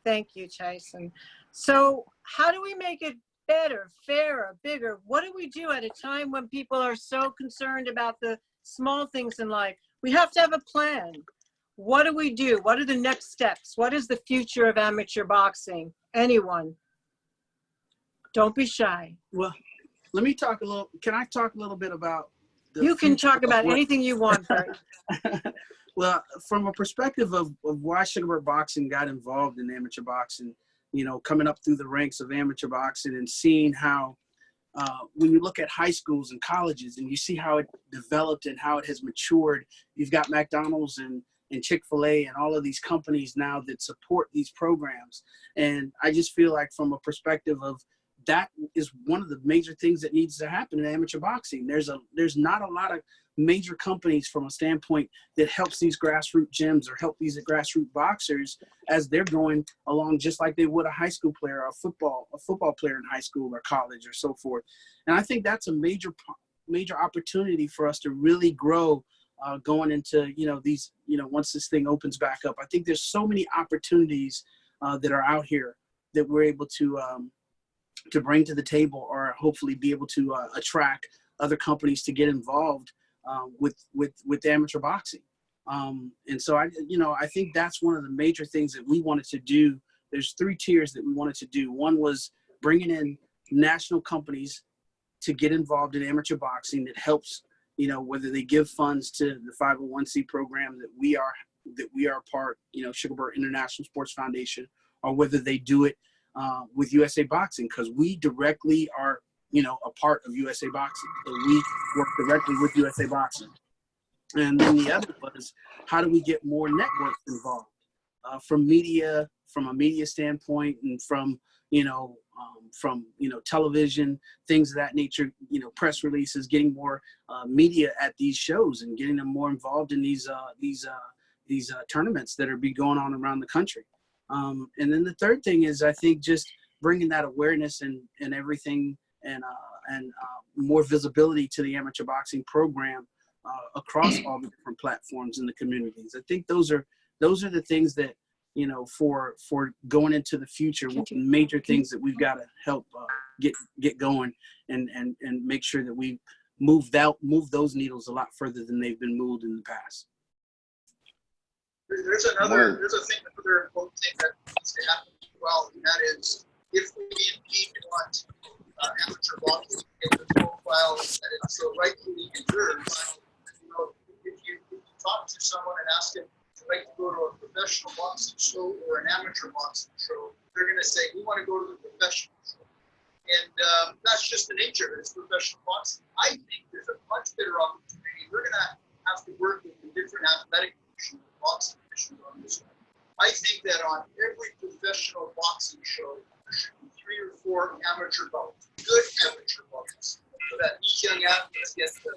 Thank you, Tyson. So how do we make it better, fairer, bigger? What do we do at a time when people are so concerned about the small things in life? We have to have a plan. What do we do? What are the next steps? What is the future of amateur boxing? Anyone? Don't be shy. Well, let me talk a little. Can I talk a little bit about you can talk about anything you want, Bert. Well, from a perspective of why Sugar Boxing got involved in amateur boxing, you know, coming up through the ranks of amateur boxing and seeing how, when you look at high schools and colleges and you see how it developed and how it has matured, you've got McDonald's and Chick-fil-A and all of these companies now that support these programs. And I just feel like from a perspective of that is one of the major things that needs to happen in amateur boxing. There's not a lot of major companies from a standpoint that helps these grassroots gyms or help these grassroots boxers as they're going along, just like they would a high school player or a football player in high school or college or so forth. And I think that's a major opportunity for us to really grow going into, you know, these, you know, once this thing opens back up. I think there's so many opportunities that are out here that we're able to bring to the table, or hopefully be able to attract other companies to get involved with amateur boxing. And so I think that's one of the major things that we wanted to do. There's 3 tiers that we wanted to do. One was bringing in national companies to get involved in amateur boxing that helps, you know, whether they give funds to the 501c program that we are part, you know, Sugar International Sports Foundation, or whether they do it with USA Boxing, because we directly are, you know, a part of USA Boxing. So we work directly with USA Boxing. And then the other was, how do we get more networks involved from a media standpoint, and from television, things of that nature, you know, press releases, getting more media at these shows and getting them more involved in these tournaments that are going on around the country. And then the third thing is, I think, just bringing that awareness and everything, and more visibility to the amateur boxing program across all the different platforms in the communities. I think those are the things that, you know, for going into the future, major things that we've got to help get going, and make sure that we move those needles a lot further than they've been moved in the past. There's another important thing that needs to happen as well, and that is, if we indeed want amateur boxing to get the profile that it so rightfully deserves, you know, if you talk to someone and ask them to like to go to a professional boxing show or an amateur boxing show, they're going to say, we want to go to the professional show. And that's just the nature of it. It's professional boxing. I think there's a much better opportunity. We're going to have to work with the different athletic commissions, boxing commissions on this one. I think that on every professional boxing show, there should be 3 or 4 amateur bouts, good amateur bouts, so that these young athletes get the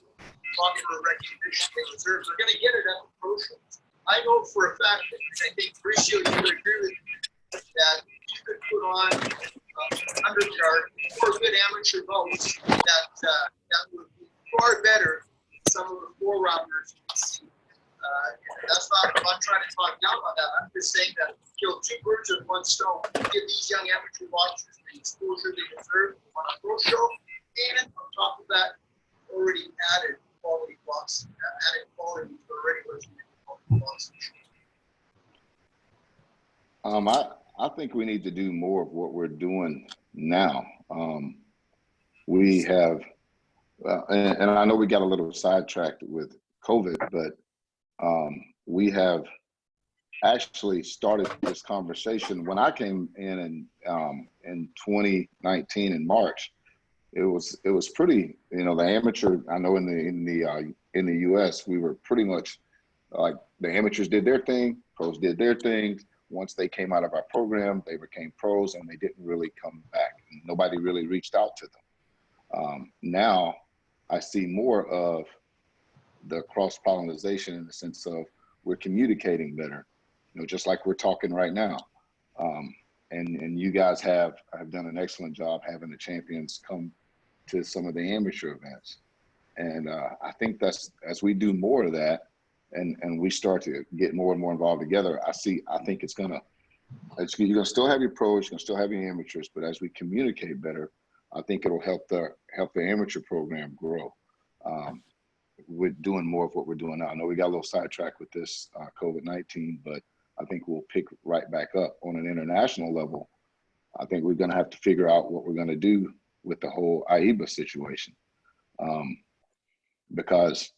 proper recognition they deserve. They're going to get it at the pro shows. I know for a fact that, and I think Mauricio, you would agree with me, that you could put on 100 yard or good amateur bouts that would be far better than some of the 4-rounders you see. That's not, I'm not trying to talk down on that. I'm just saying that kill 2 birds with 1 stone. Give these young amateur boxers the exposure they deserve on a pro show, and on top of that, already added quality boxing, added quality to the regular boxing show. I think we need to do more of what we're doing now. We have, and I know we got a little sidetracked with COVID, but we have actually started this conversation. When I came in 2019 in March, it was pretty, you know, the amateur, I know in the US, we were pretty much like, the amateurs did their thing, pros did their thing. Once they came out of our program, they became pros, and they didn't really come back. Nobody really reached out to them. Now I see more of the cross-pollination, in the sense of we're communicating better, you know, just like we're talking right now. And you guys have done an excellent job having the champions come to some of the amateur events. And I think that's, as we do more of that, and we start to get more and more involved together, I think you're gonna still have your pros, you're gonna still have your amateurs, but as we communicate better, I think it'll help the amateur program grow. We're doing more of what we're doing now. I know we got a little sidetracked with this COVID-19, but I think we'll pick right back up on an international level. I think we're gonna have to figure out what we're gonna do with the whole AIBA situation. Because,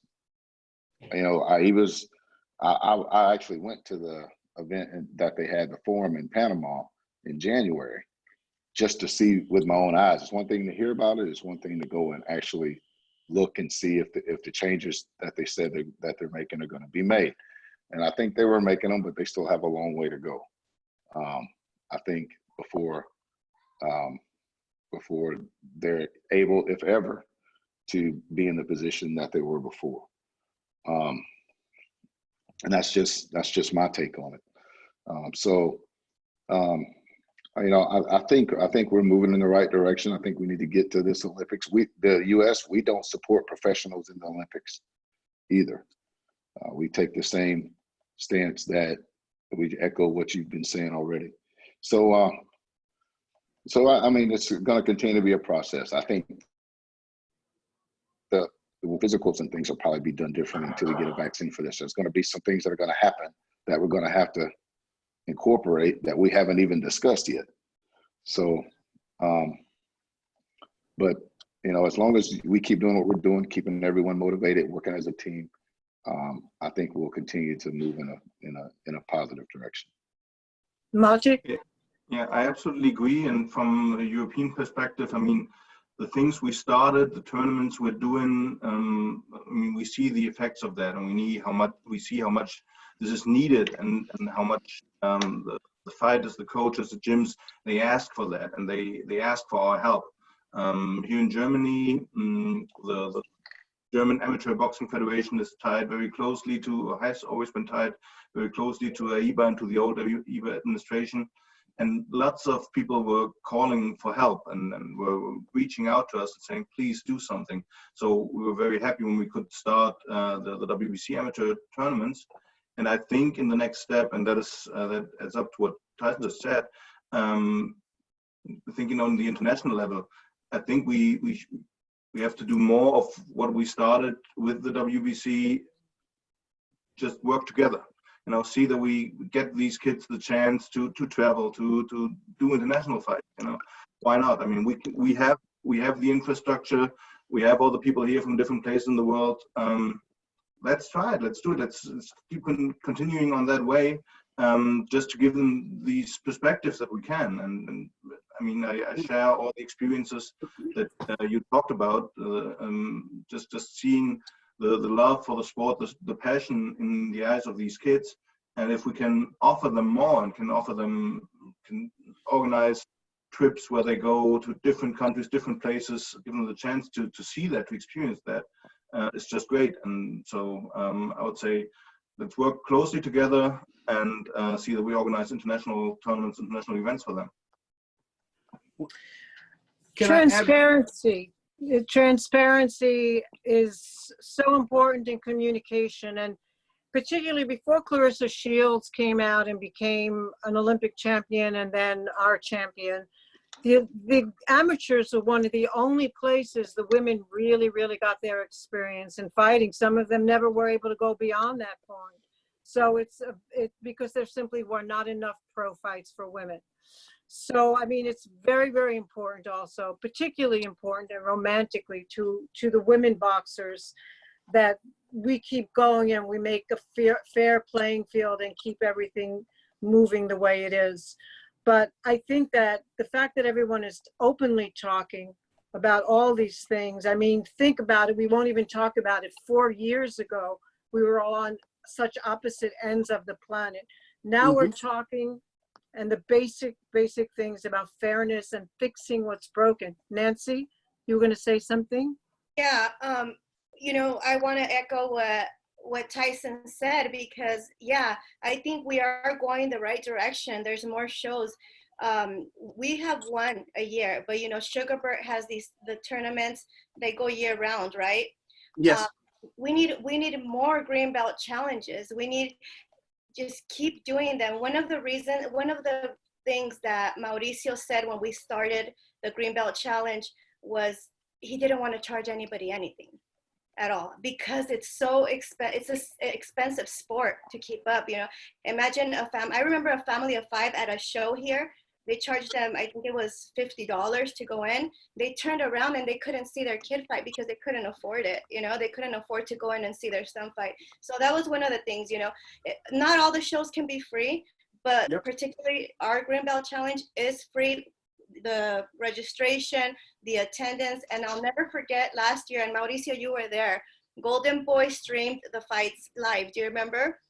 you know, AIBA's, I actually went to the event that they had, the forum in Panama in January, just to see with my own eyes. It's one thing to hear about it, it's one thing to go and actually look and see if the changes that they said that they're making are going to be made. And I think they were making them, but they still have a long way to go. I think before they're able, if ever, to be in the position that they were before. And that's just my take on it. You know, I think we're moving in the right direction. I think we need to get to this Olympics. The U.S., we don't support professionals in the Olympics either. We take the same stance that we echo what you've been saying already. So I mean, it's going to continue to be a process. I think the physicals and things will probably be done differently until we get a vaccine for this. There's going to be some things that are going to happen that we're going to have to incorporate that we haven't even discussed yet. So, but you know, as long as we keep doing what we're doing, keeping everyone motivated, working as a team, I think we'll continue to move in a positive direction. Malte? Yeah, I absolutely agree. And from a European perspective, I mean, the things we started, the tournaments we're doing, I mean, we see the effects of that, and we see how much this is needed, and how much the fighters, the coaches, the gyms, they ask for that, and they ask for our help. Here in Germany, the German Amateur Boxing Federation is tied very closely to, or has always been tied very closely to IBA and to the old IBA administration. And lots of people were calling for help and were reaching out to us and saying, please do something. So we were very happy when we could start the WBC amateur tournaments. And I think in the next step, and that adds up to what Tyson just said, thinking on the international level, I think we have to do more of what we started with the WBC, just work together. You know, see that we get these kids the chance to travel, to do international fights. You know, why not? I mean, we have the infrastructure, we have all the people here from different places in the world. Let's try it. Let's do it. Let's keep continuing on that way, just to give them these perspectives that we can. And I mean, I share all the experiences that you talked about. Just seeing the love for the sport, the passion in the eyes of these kids. And if we can offer them more and can organize trips where they go to different countries, different places, give them the chance to see that, to experience that, it's just great. And so I would say, let's work closely together and see that we organize international tournaments, international events for them. Transparency. Transparency is so important in communication, and particularly before Clarissa Shields came out and became an Olympic champion and then our champion, the amateurs were one of the only places the women really got their experience in fighting. Some of them never were able to go beyond that point. So it's because there simply were not enough pro fights for women. So, I mean, it's very important also, particularly important and romantically to the women boxers, that we keep going and we make a fair playing field and keep everything moving the way it is. But I think that the fact that everyone is openly talking about all these things, I mean, think about it. We won't even talk about it. 4 years ago, we were all on such opposite ends of the planet. Now we're talking, and the basic things about fairness and fixing what's broken. Nancy, you were going to say something? Yeah, you know, I want to echo what Tyson said, because yeah, I think we are going the right direction. There's more shows. We have one a year, but you know, Sugarbird has the tournaments, they go year round, right? Yes. We need more green belt challenges. We need just keep doing them. One of the things that Mauricio said when we started the Green Belt Challenge was he didn't want to charge anybody anything at all, because it's so it's an expensive sport to keep up. You know, imagine I remember a family of 5 at a show here. They charged them, I think it was $50 to go in. They turned around and they couldn't see their kid fight because they couldn't afford it. You know, they couldn't afford to go in and see their son fight. So that was one of the things, you know, not all the shows can be free, but particularly our Green Belt Challenge is free. The registration, the attendance, and I'll never forget last year, and Mauricio, you were there, Golden Boy streamed the fights live. Do you remember?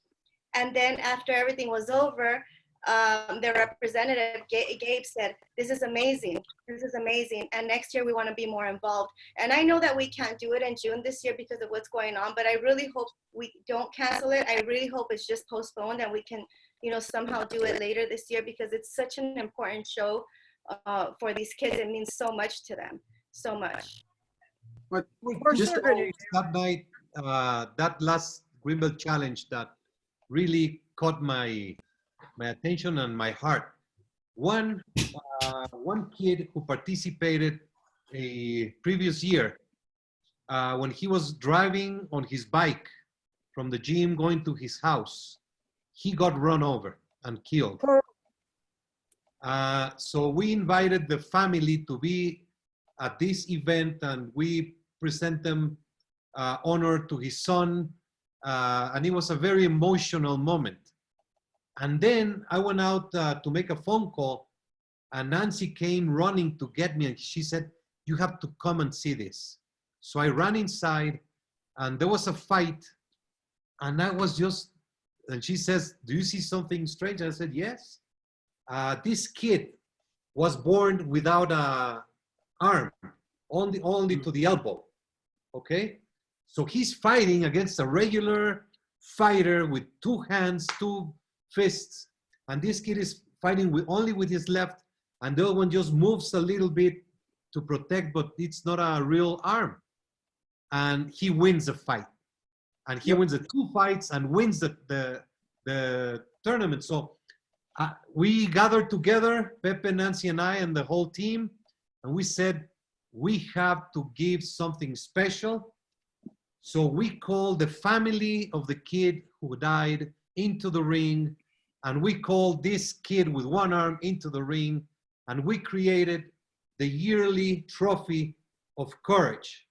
And then after everything was over, their representative, Gabe, said, this is amazing. This is amazing. And next year we want to be more involved. And I know that we can't do it in June this year because of what's going on, but I really hope we don't cancel it. I really hope it's just postponed and we can, you know, somehow do it later this year, because it's such an important show for these kids. It means so much to them. So much. But just that night, that last Green Belt Challenge that really caught my attention and my heart. One kid who participated a previous year, when he was driving on his bike from the gym going to his house, he got run over and killed. So we invited the family to be at this event, and we present them honor to his son, and it was a very emotional moment. And then I went out to make a phone call, And Nancy came running to get me, and she said, "You have to come and see this." So I ran inside, and there was a fight, and I was just, and she says, "Do you see something strange?" I said, "Yes. This kid was born without a arm, only to the elbow, okay? So he's fighting against a regular fighter with 2 hands, 2 fists, and this kid is fighting only with his left, and the other one just moves a little bit to protect, but it's not a real arm." And he wins the fight. And he wins the 2 fights and wins the tournament. So we gathered together, Pepe, Nancy, and I, and the whole team, and we said, we have to give something special. So we called the family of the kid who died into the ring, and we called this kid with 1 arm into the ring, and we created the yearly trophy of courage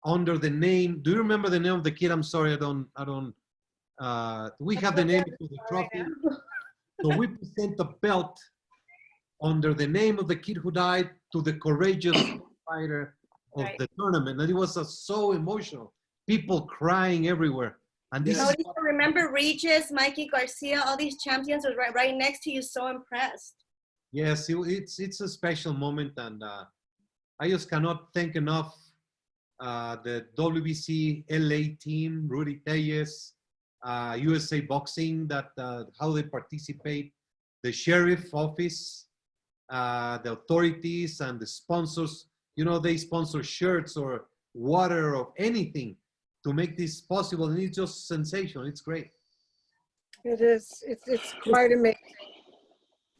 under the name. Do you remember the name of the kid? I'm sorry, I don't. We have the name of the trophy. So we present the belt under the name of the kid who died to the courageous fighter of the tournament. And it was so emotional. People crying everywhere. And this is remember Regis, Mikey Garcia, all these champions were right next to you, so impressed. Yes, it's a special moment, and I just cannot thank enough the WBC LA team, Rudy Tellez, USA Boxing, that how they participate, the sheriff office, the authorities, and the sponsors. You know, they sponsor shirts or water or anything to make this possible, and it's just sensational. It's great. It is. It's quite amazing.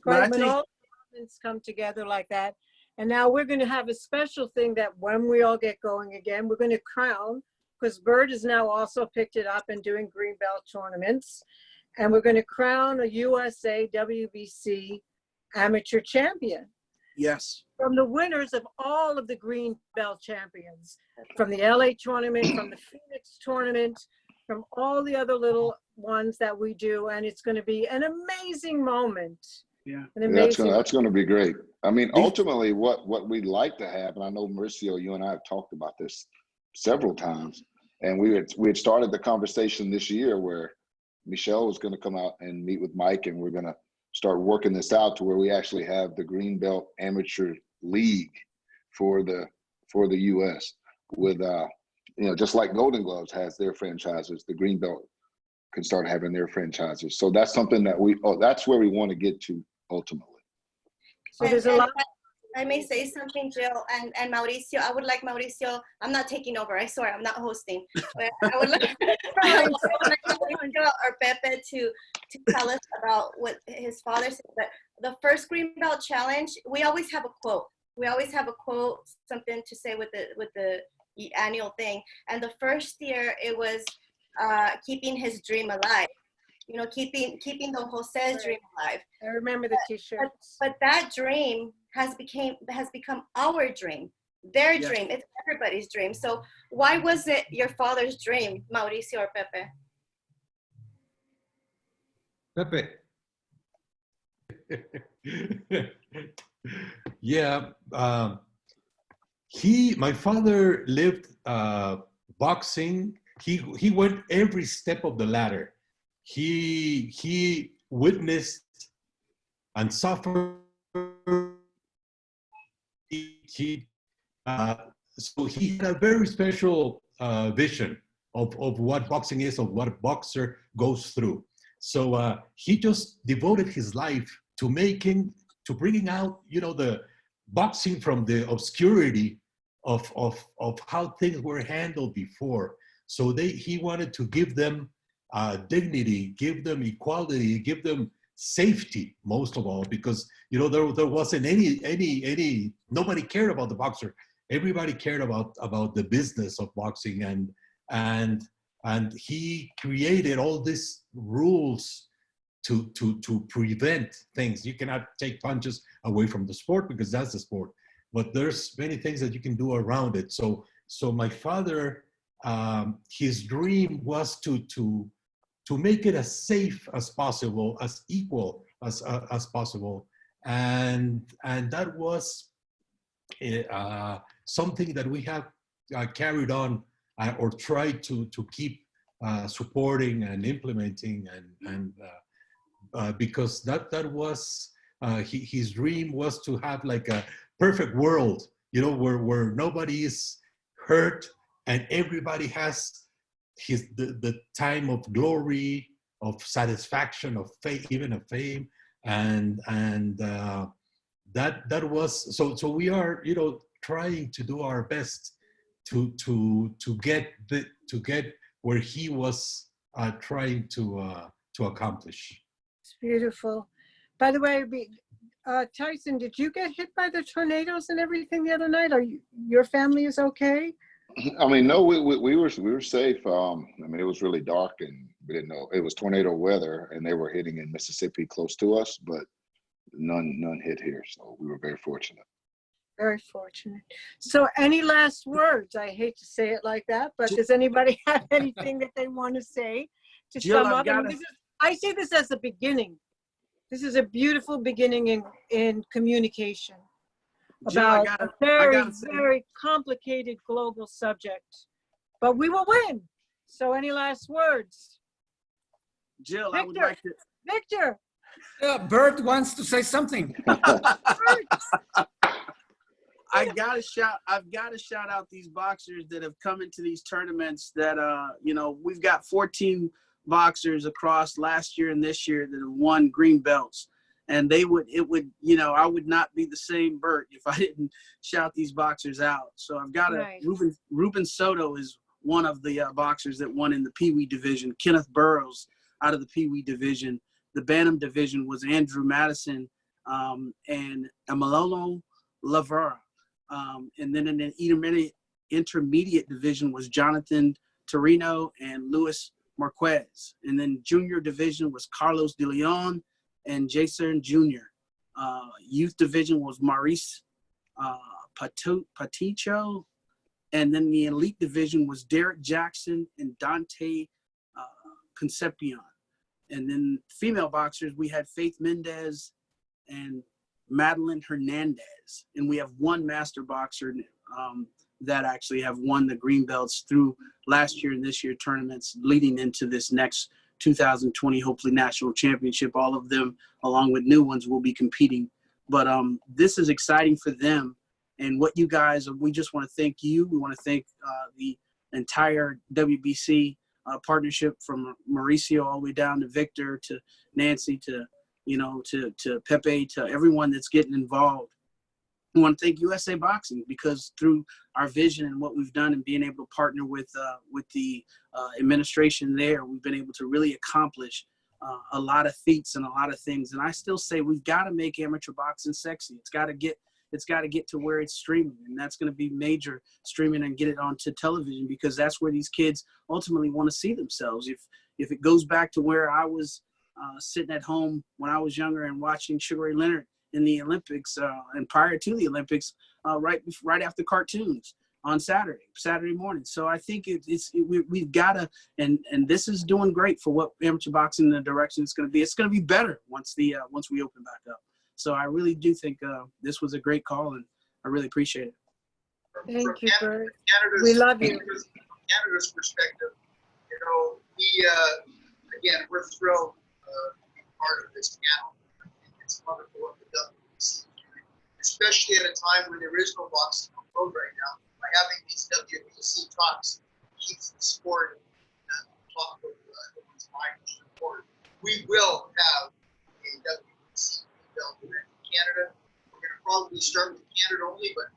But When all elements come together like that. And now we're going to have a special thing that when we all get going again, we're going to crown, because Bert has now also picked it up and doing green belt tournaments. And we're going to crown a USA WBC amateur champion. Yes. From the winners of all of the green belt champions, from the LA tournament, from the Phoenix tournament, from all the other little ones that we do. And it's going to be an amazing moment. Yeah. That's going to be great. I mean, ultimately, what we'd like to have, and I know Mauricio, you and I have talked about this several times, and we had started the conversation this year where Michelle was going to come out and meet with Mike, and we're going to start working this out to where we actually have the Green Belt Amateur League for the U.S. with just like Golden Gloves has their franchises, the Green Belt can start having their franchises. So that's something that that's where we want to get to ultimately. So there's a lot. I may say something, Jill and Mauricio. I would like Mauricio. I'm not taking over. I swear, I'm not hosting. But I would like Mauricio or Pepe to tell us about what his father said. But the first Green Belt Challenge, we always have a quote. We always have a quote, something to say with the annual thing. And the first year, it was keeping his dream alive. You know, keeping the Jose's dream alive. I remember the T-shirts. But that dream has become our dream, their dream. It's everybody's dream. So why was it your father's dream, Mauricio or Pepe? Pepe. Yeah, my father lived boxing. He went every step of the ladder. He witnessed and suffered. So he had a very special vision of what boxing is, of what a boxer goes through. So he just devoted his life to bringing out, the boxing from the obscurity of how things were handled before. So he wanted to give them dignity, give them equality, give them safety, most of all, because there wasn't any nobody cared about the boxer. Everybody cared about the business of boxing, and he created all these rules to prevent things. You cannot take punches away from the sport because that's the sport, but there's many things that you can do around it. So my father, his dream was to make it as safe as possible, as equal as possible, and that was something that we have carried on or tried to keep supporting and implementing, and because that was his dream was to have like a perfect world, you know, where nobody is hurt and everybody has the time of glory, of satisfaction, of fame, even of fame, and that was so we are, you know, trying to do our best to get where he was trying to accomplish. It's beautiful. By the way, Tyson, did you get hit by the tornadoes and everything the other night? Your family is okay? I mean, no, we were safe. I mean, it was really dark and we didn't know it was tornado weather, and they were hitting in Mississippi close to us, but none hit here. So we were very fortunate. Very fortunate. So any last words? I hate to say it like that, but does anybody have anything that they want to say to Jill, sum up? I see this as a beginning. This is a beautiful beginning in communication about a very complicated global subject, but we will win. So any last words? Jill, Victor, I would like to. Victor. Bert wants to say something. I've got to shout out these boxers that have come into these tournaments that, you know, we've got 14 boxers across last year and this year that have won green belts. And I would not be the same Bert if I didn't shout these boxers out. So I've got Ruben Soto is one of the boxers that won in the Pee Wee division. Kenneth Burrows out of the Pee Wee division. The Bantam division was Andrew Madison and Amalolo Lavera. And then in the intermediate division was Jonathan Torino and Luis Marquez. And then junior division was Carlos De Leon and Jason Jr. Youth division was Maurice Paticho. And then the elite division was Derek Jackson and Dante Concepcion. And then female boxers, we had Faith Mendez and Madeline Hernandez. And we have one master boxer that actually have won the green belts through last year and this year tournaments leading into this next 2020, hopefully national championship. All of them, along with new ones, will be competing. But this is exciting for them. And what you guys, we just want to thank you. We want to thank the entire WBC partnership from Mauricio all the way down to Victor, to Nancy, to Pepe, to everyone that's getting involved. We want to thank USA Boxing, because through our vision and what we've done and being able to partner with the administration there, we've been able to really accomplish a lot of feats and a lot of things. And I still say we've got to make amateur boxing sexy. It's got to get to where it's streaming, and that's going to be major streaming and get it onto television, because that's where these kids ultimately want to see themselves. If it goes back to where I was sitting at home when I was younger and watching Sugar Ray Leonard in the Olympics and prior to the Olympics, right after cartoons on Saturday morning. So I think we've got to, and this is doing great for what amateur boxing in the direction it's going to be. It's going to be better once we open back up. So I really do think this was a great call, and I really appreciate it. Thank you, Bert. We love you. From Canada's perspective, we're thrilled to be part of this panel. It's wonderful what the WBC is doing, especially at a time when there is no boxing on the road right now. By having these WBC talks, keeps the sport top of everyone's mind, which is important. We will have a WBC belt event in Canada. We're going to probably start with Canada only, but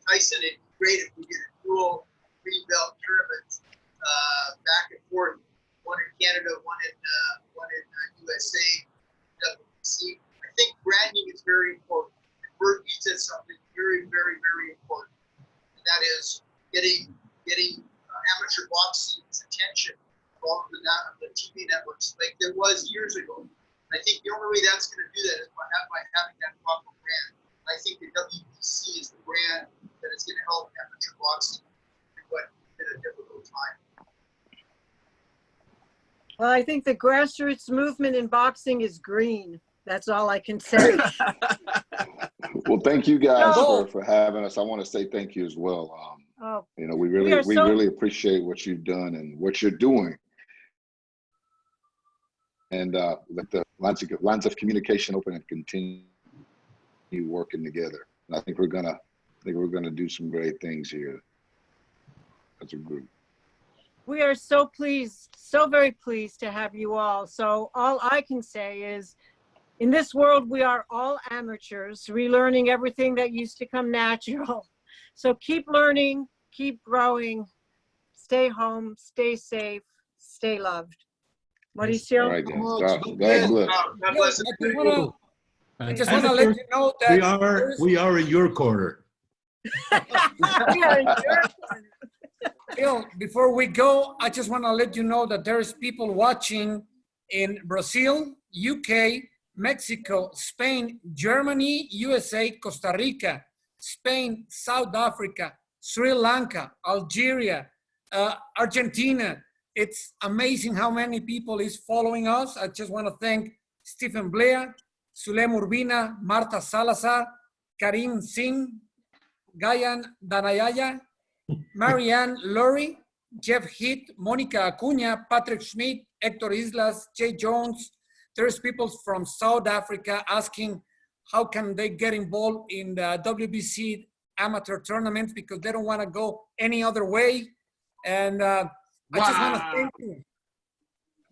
Tyson, it'd be great if we did a dual green belt tournament back and forth, one in Canada, one in USA, WBC. I think branding is very important. And Bert, you said something very, very, very important, and that is getting amateur boxing's attention from the TV networks like there was years ago. And I think the only way that's going to do that is by having that proper brand. I think the WBC is the brand that is going to help amateur boxing in what has been a difficult time. Well, I think the grassroots movement in boxing is green. That's all I can say. Well, thank you guys No. for having us. I want to say thank you as well. Oh, You know, we are so- really appreciate what you've done and what you're doing. And let the lines of communication open and continue working together. And I think we're gonna do some great things here as a group. We are so pleased, so very pleased to have you all. So all I can say is, in this world, we are all amateurs, relearning everything that used to come natural. So keep learning, keep growing, stay home, stay safe, stay loved. Mauricio? All right, guys. God bless. God bless. I just want to let you know that we are in your corner. We are in your corner. Bill, before we go, I just want to let you know that there's people watching in Brazil, UK, Mexico, Spain, Germany, USA, Costa Rica, Spain, South Africa, Sri Lanka, Algeria, Argentina. It's amazing how many people is following us. I just want to thank Stephen Blair, Sulem Urbina, Marta Salazar, Karim Singh, Gayan Danayaya, Marianne Lurie, Jeff Heath, Monica Acuña, Patrick Schmidt, Hector Islas, Jay Jones. There's people from South Africa asking how can they get involved in the WBC amateur tournament because they don't want to go any other way. And I just want to thank you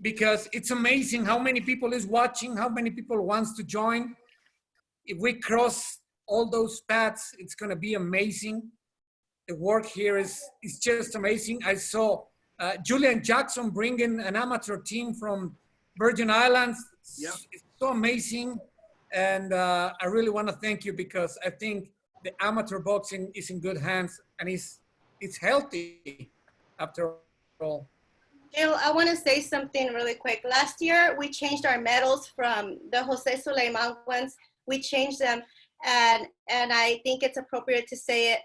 because it's amazing how many people is watching, how many people wants to join. If we cross all those paths, it's going to be amazing. The work here is just amazing. I saw Julian Jackson bringing an amateur team from Virgin Islands. Yep. It's so amazing. And I really want to thank you because I think the amateur boxing is in good hands and it's healthy after all. Jill, I want to say something really quick. Last year, we changed our medals from the Jose Sulaiman ones. We changed them, and I think it's appropriate to say it,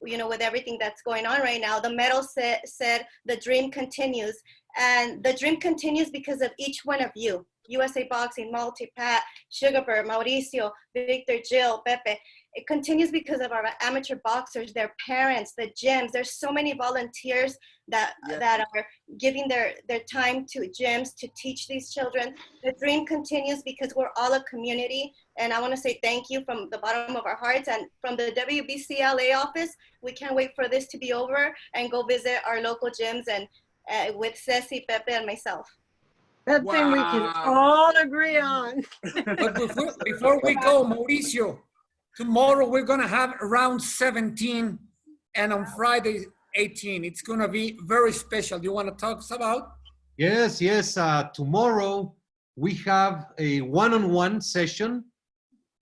you know, with everything that's going on right now. The medal said the dream continues, and the dream continues because of each one of you. USA Boxing, Malte, Pat, Sugarbird, Mauricio, Victor, Jill, Pepe. It continues because of our amateur boxers, their parents, the gyms. There's so many volunteers that are giving their time to gyms to teach these children. The dream continues because we're all a community. And I want to say thank you from the bottom of our hearts. And from the WBC LA office, we can't wait for this to be over and go visit our local gyms and with Ceci, Pepe, and myself. That thing we can all agree on. But before we go, Mauricio, tomorrow we're going to have round 17 and on Friday 18. It's going to be very special. Do you want to talk about? Yes. Tomorrow we have a one-on-one session.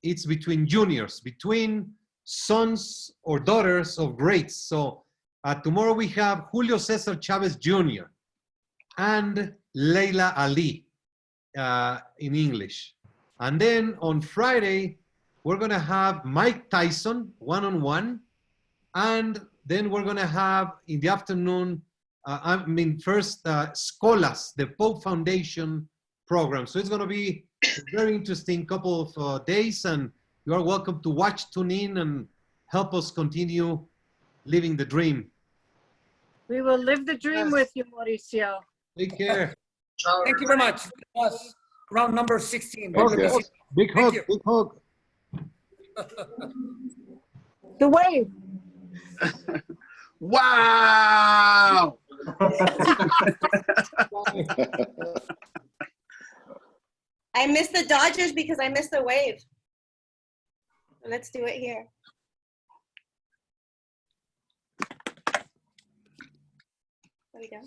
It's between juniors, between sons or daughters of greats. So tomorrow we have Julio Cesar Chavez Jr. and Leila Ali in English. And then on Friday, we're going to have Mike Tyson one-on-one. And then we're going to have in the afternoon, first Scholas, the Pope Foundation program. So it's going to be a very interesting couple of days. And you are welcome to watch, tune in, and help us continue living the dream. We will live the dream with you, Mauricio. Take care. Thank you very much. That was round number 16. Big hug. The wave. Wow. I missed the Dodgers because I missed the wave. Let's do it here. There we go.